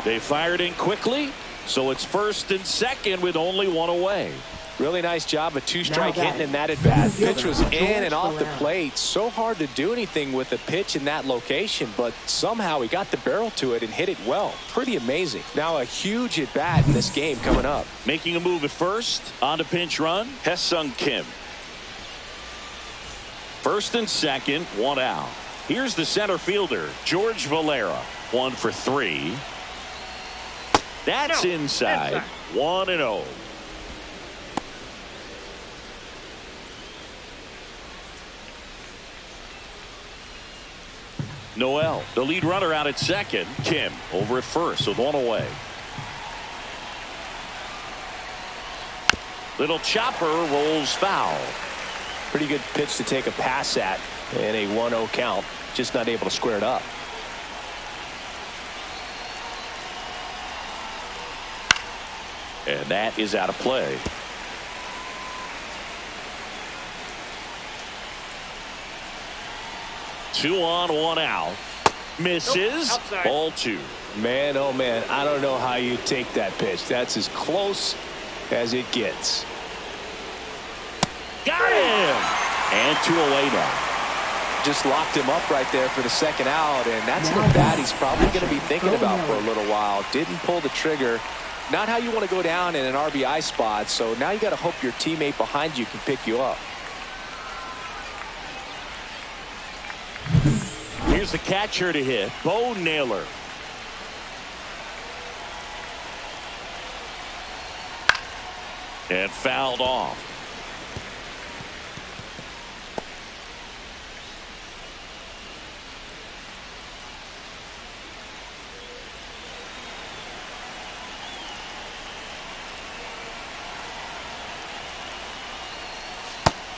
They fired in quickly, so it's first and second with only 1 away. Really nice job of 2-strike hitting in that at bat. Pitch was in and off the plate. So hard to do anything with a pitch in that location, but somehow he got the barrel to it and hit it well. Pretty amazing. Now a huge at bat in this game coming up. Making a move at first. On to pinch run. Hye-Sung Kim. First and second, 1 out. Here's the center fielder, George Valera. 1 for 3. That's inside. 1-0. Noel, the lead runner out at second. Kim over at first with 1 away. Little chopper rolls foul. Pretty good pitch to take a pass at in a 1-0 count. Just not able to square it up. And that is out of play. Two on, 1 out. Misses. Ball 2. Man, oh man, I don't know how you take that pitch. That's as close as it gets. Got him. And 2 away now. Just locked him up right there for the second out, and that's an at bat he's probably going to be thinking about for a little while. Didn't pull the trigger. Not how you want to go down in an RBI spot, so now you got to hope your teammate behind you can pick you up. Here's the catcher to hit, Bo Naylor. And fouled off.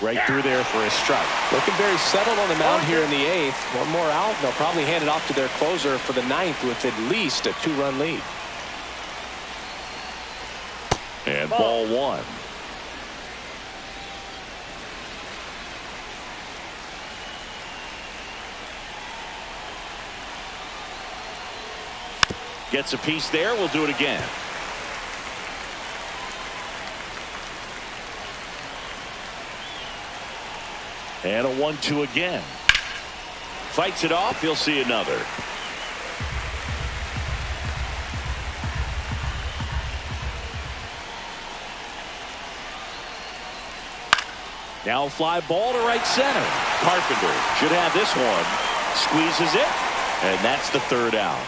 Right through there for a strike. Looking very settled on the mound here in the 8th. 1 more out. They'll probably hand it off to their closer for the 9th with at least a 2-run lead. And ball 1. Gets a piece there. We'll do it again. And a 1-2 again. Fights it off. He'll see another. Now a fly ball to right center. Carpenter should have this one. Squeezes it. And that's the third out.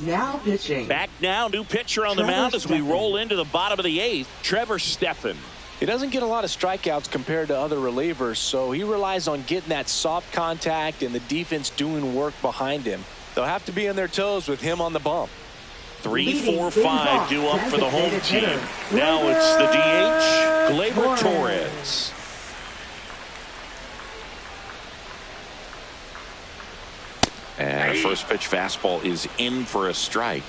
Now pitching. Back now, new pitcher on the mound as we roll into the bottom of the eighth. Trevor Stephan. He doesn't get a lot of strikeouts compared to other relievers, so he relies on getting that soft contact and the defense doing work behind him. They'll have to be on their toes with him on the bump. 3, 4, 5 due up for the home team. Now it's the DH, Gleyber Torres. And a first pitch fastball is in for a strike.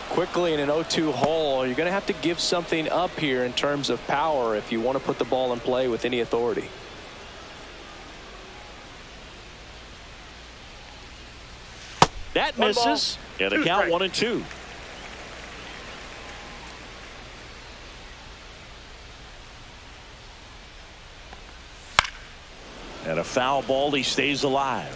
Quickly in an 0-2 hole, you're going to have to give something up here in terms of power if you want to put the ball in play with any authority. That misses. And the count 1-2. And a foul ball. He stays alive.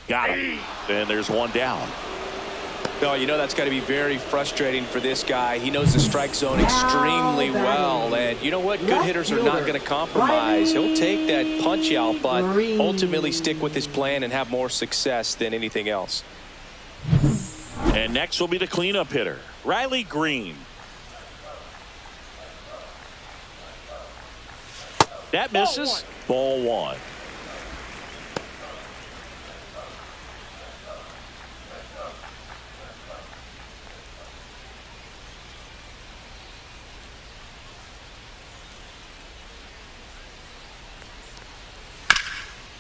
Got him. And there's one down. No, you know that's got to be very frustrating for this guy. He knows the strike zone extremely well. And you know what? Good hitters are not going to compromise. He'll take that punch out, but ultimately stick with his plan and have more success than anything else. And next will be the cleanup hitter, Riley Green. That misses. Ball one.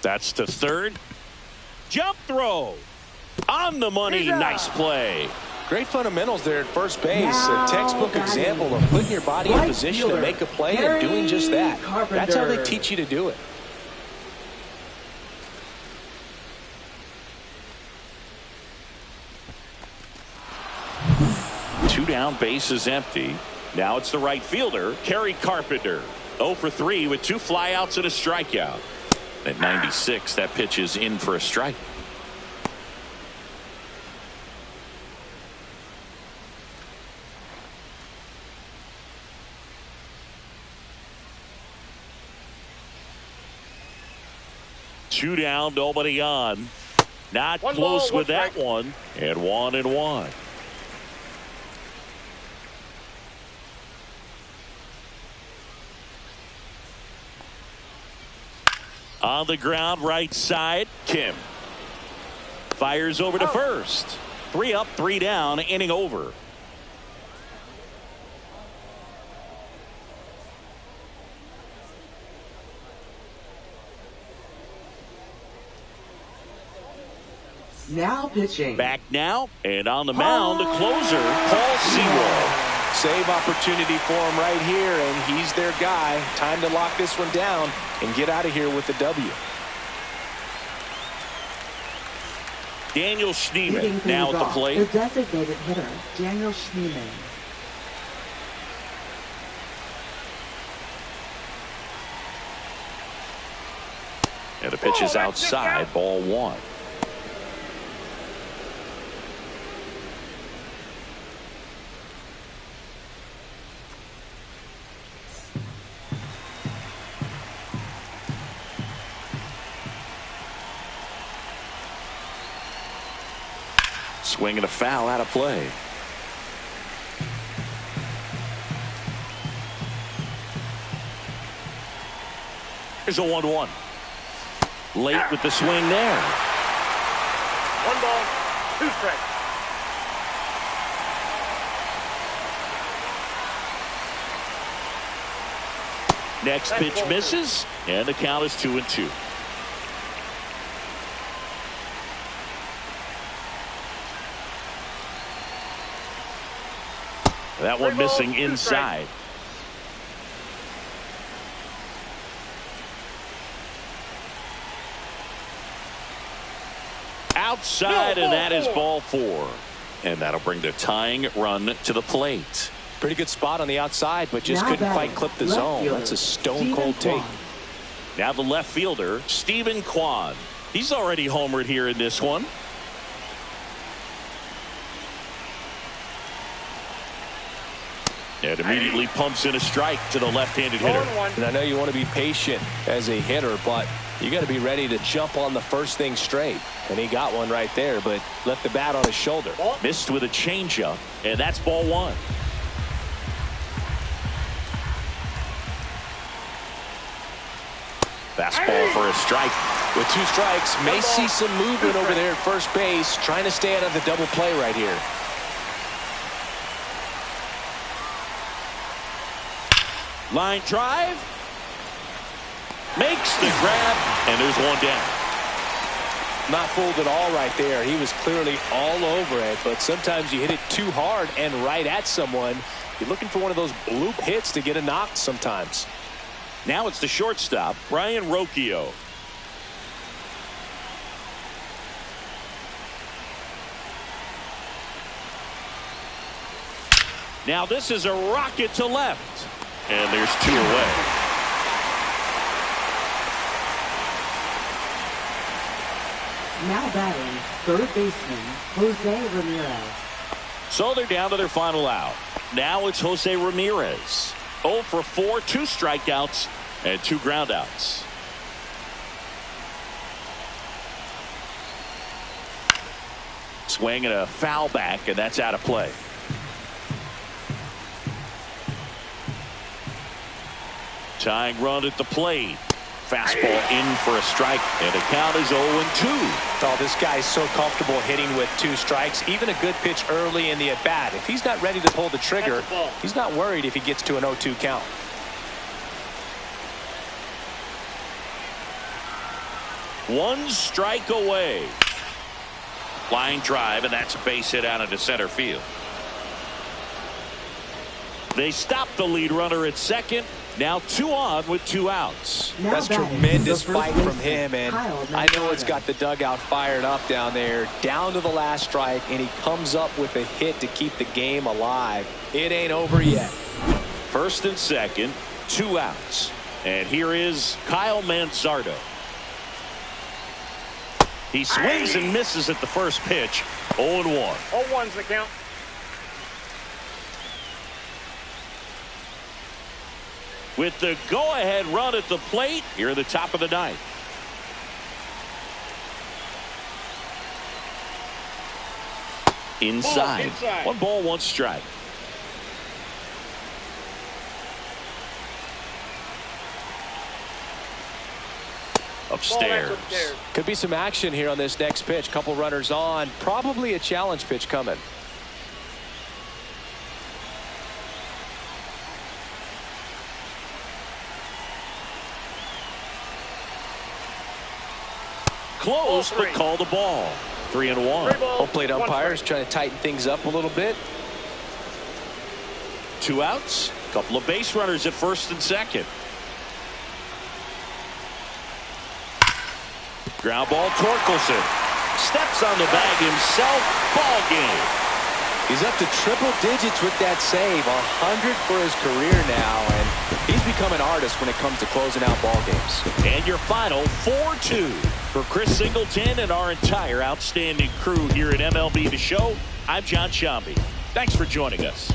That's to third. Jump throw. On the money. Nice play. Great fundamentals there at first base. A textbook example of putting your body in position to make a play and doing just that. That's how they teach you to do it. Two down, base is empty. Now it's the right fielder, Kerry Carpenter. 0 for 3 with 2 flyouts and a strikeout. At 96, that pitch is in for a strike. Two down, nobody on. Not close with that one. And 1-1. On the ground, right side, Kim. Fires over to first. 3 up, 3 down, inning over. Now pitching. Back now, and on the mound, the closer, Paul Sewell. Save opportunity for him right here, and he's their guy. Time to lock this one down and get out of here with the W. Daniel Schneemann now at the plate. The designated hitter, Daniel Schneemann. And the pitch is outside, ball one. Swing and a foul out of play. Here's a 1-1. Late with the swing there. 1 ball, 2 strikes. Next pitch misses, and the count is 2-2. That one missing inside. Outside, and that is ball 4. And that'll bring the tying run to the plate. Pretty good spot on the outside, but just couldn't quite clip the zone. That's a stone-cold take. Now the left fielder, Stephen Kwan. He's already homered here in this one. And immediately pumps in a strike to the left-handed hitter. And I know you want to be patient as a hitter, but you got to be ready to jump on the first thing straight. And he got one right there, but left the bat on his shoulder. Missed with a changeup, and that's ball 1. Fastball for a strike. With 2 strikes, may see some movement over there at first base, trying to stay out of the double play right here. Line drive. Makes the grab, and there's one down. Not fooled at all right there. He was clearly all over it, but sometimes you hit it too hard and right at someone. You're looking for one of those bloop hits to get a knock sometimes. Now it's the shortstop, Brian Rocchio. Now this is a rocket to left. And there's 2 away. Now batting, third baseman, Jose Ramirez. So they're down to their final out. Now it's Jose Ramirez. 0 for 4, 2 strikeouts, and 2 groundouts. Swing and a foul back, and that's out of play. Tying run at the plate. Fastball in for a strike, and the count is 0-2. Oh, this guy's so comfortable hitting with 2 strikes. Even a good pitch early in the at-bat. If he's not ready to pull the trigger, he's not worried if he gets to an 0-2 count. One strike away. Line drive, and that's a base hit out into center field. They stop the lead runner at second. Now 2 on with 2 outs. That's tremendous fight from him, and I know it's got the dugout fired up down there. Down to the last strike, and he comes up with a hit to keep the game alive. It ain't over yet. First and second, 2 outs. And here is Kyle Manzardo. He swings and misses at the first pitch. 0-1. 0-1's the count. With the go-ahead run at the plate here at the top of the 9th. Inside. 1 ball, 1 strike. Upstairs. Could be some action here on this next pitch. Couple runners on. Probably a challenge pitch coming. Close, but called a ball. 3-1. Home plate umpires trying to tighten things up a little bit. 2 outs. Couple of base runners at first and second. Ground ball, Torkelson. Steps on the bag himself. Ball game. He's up to triple digits with that save. 100 for his career now, and he's become an artist when it comes to closing out ball games. And your final 4-2 for Chris Singleton and our entire outstanding crew here at MLB The Show. I'm John Shambi. Thanks for joining us.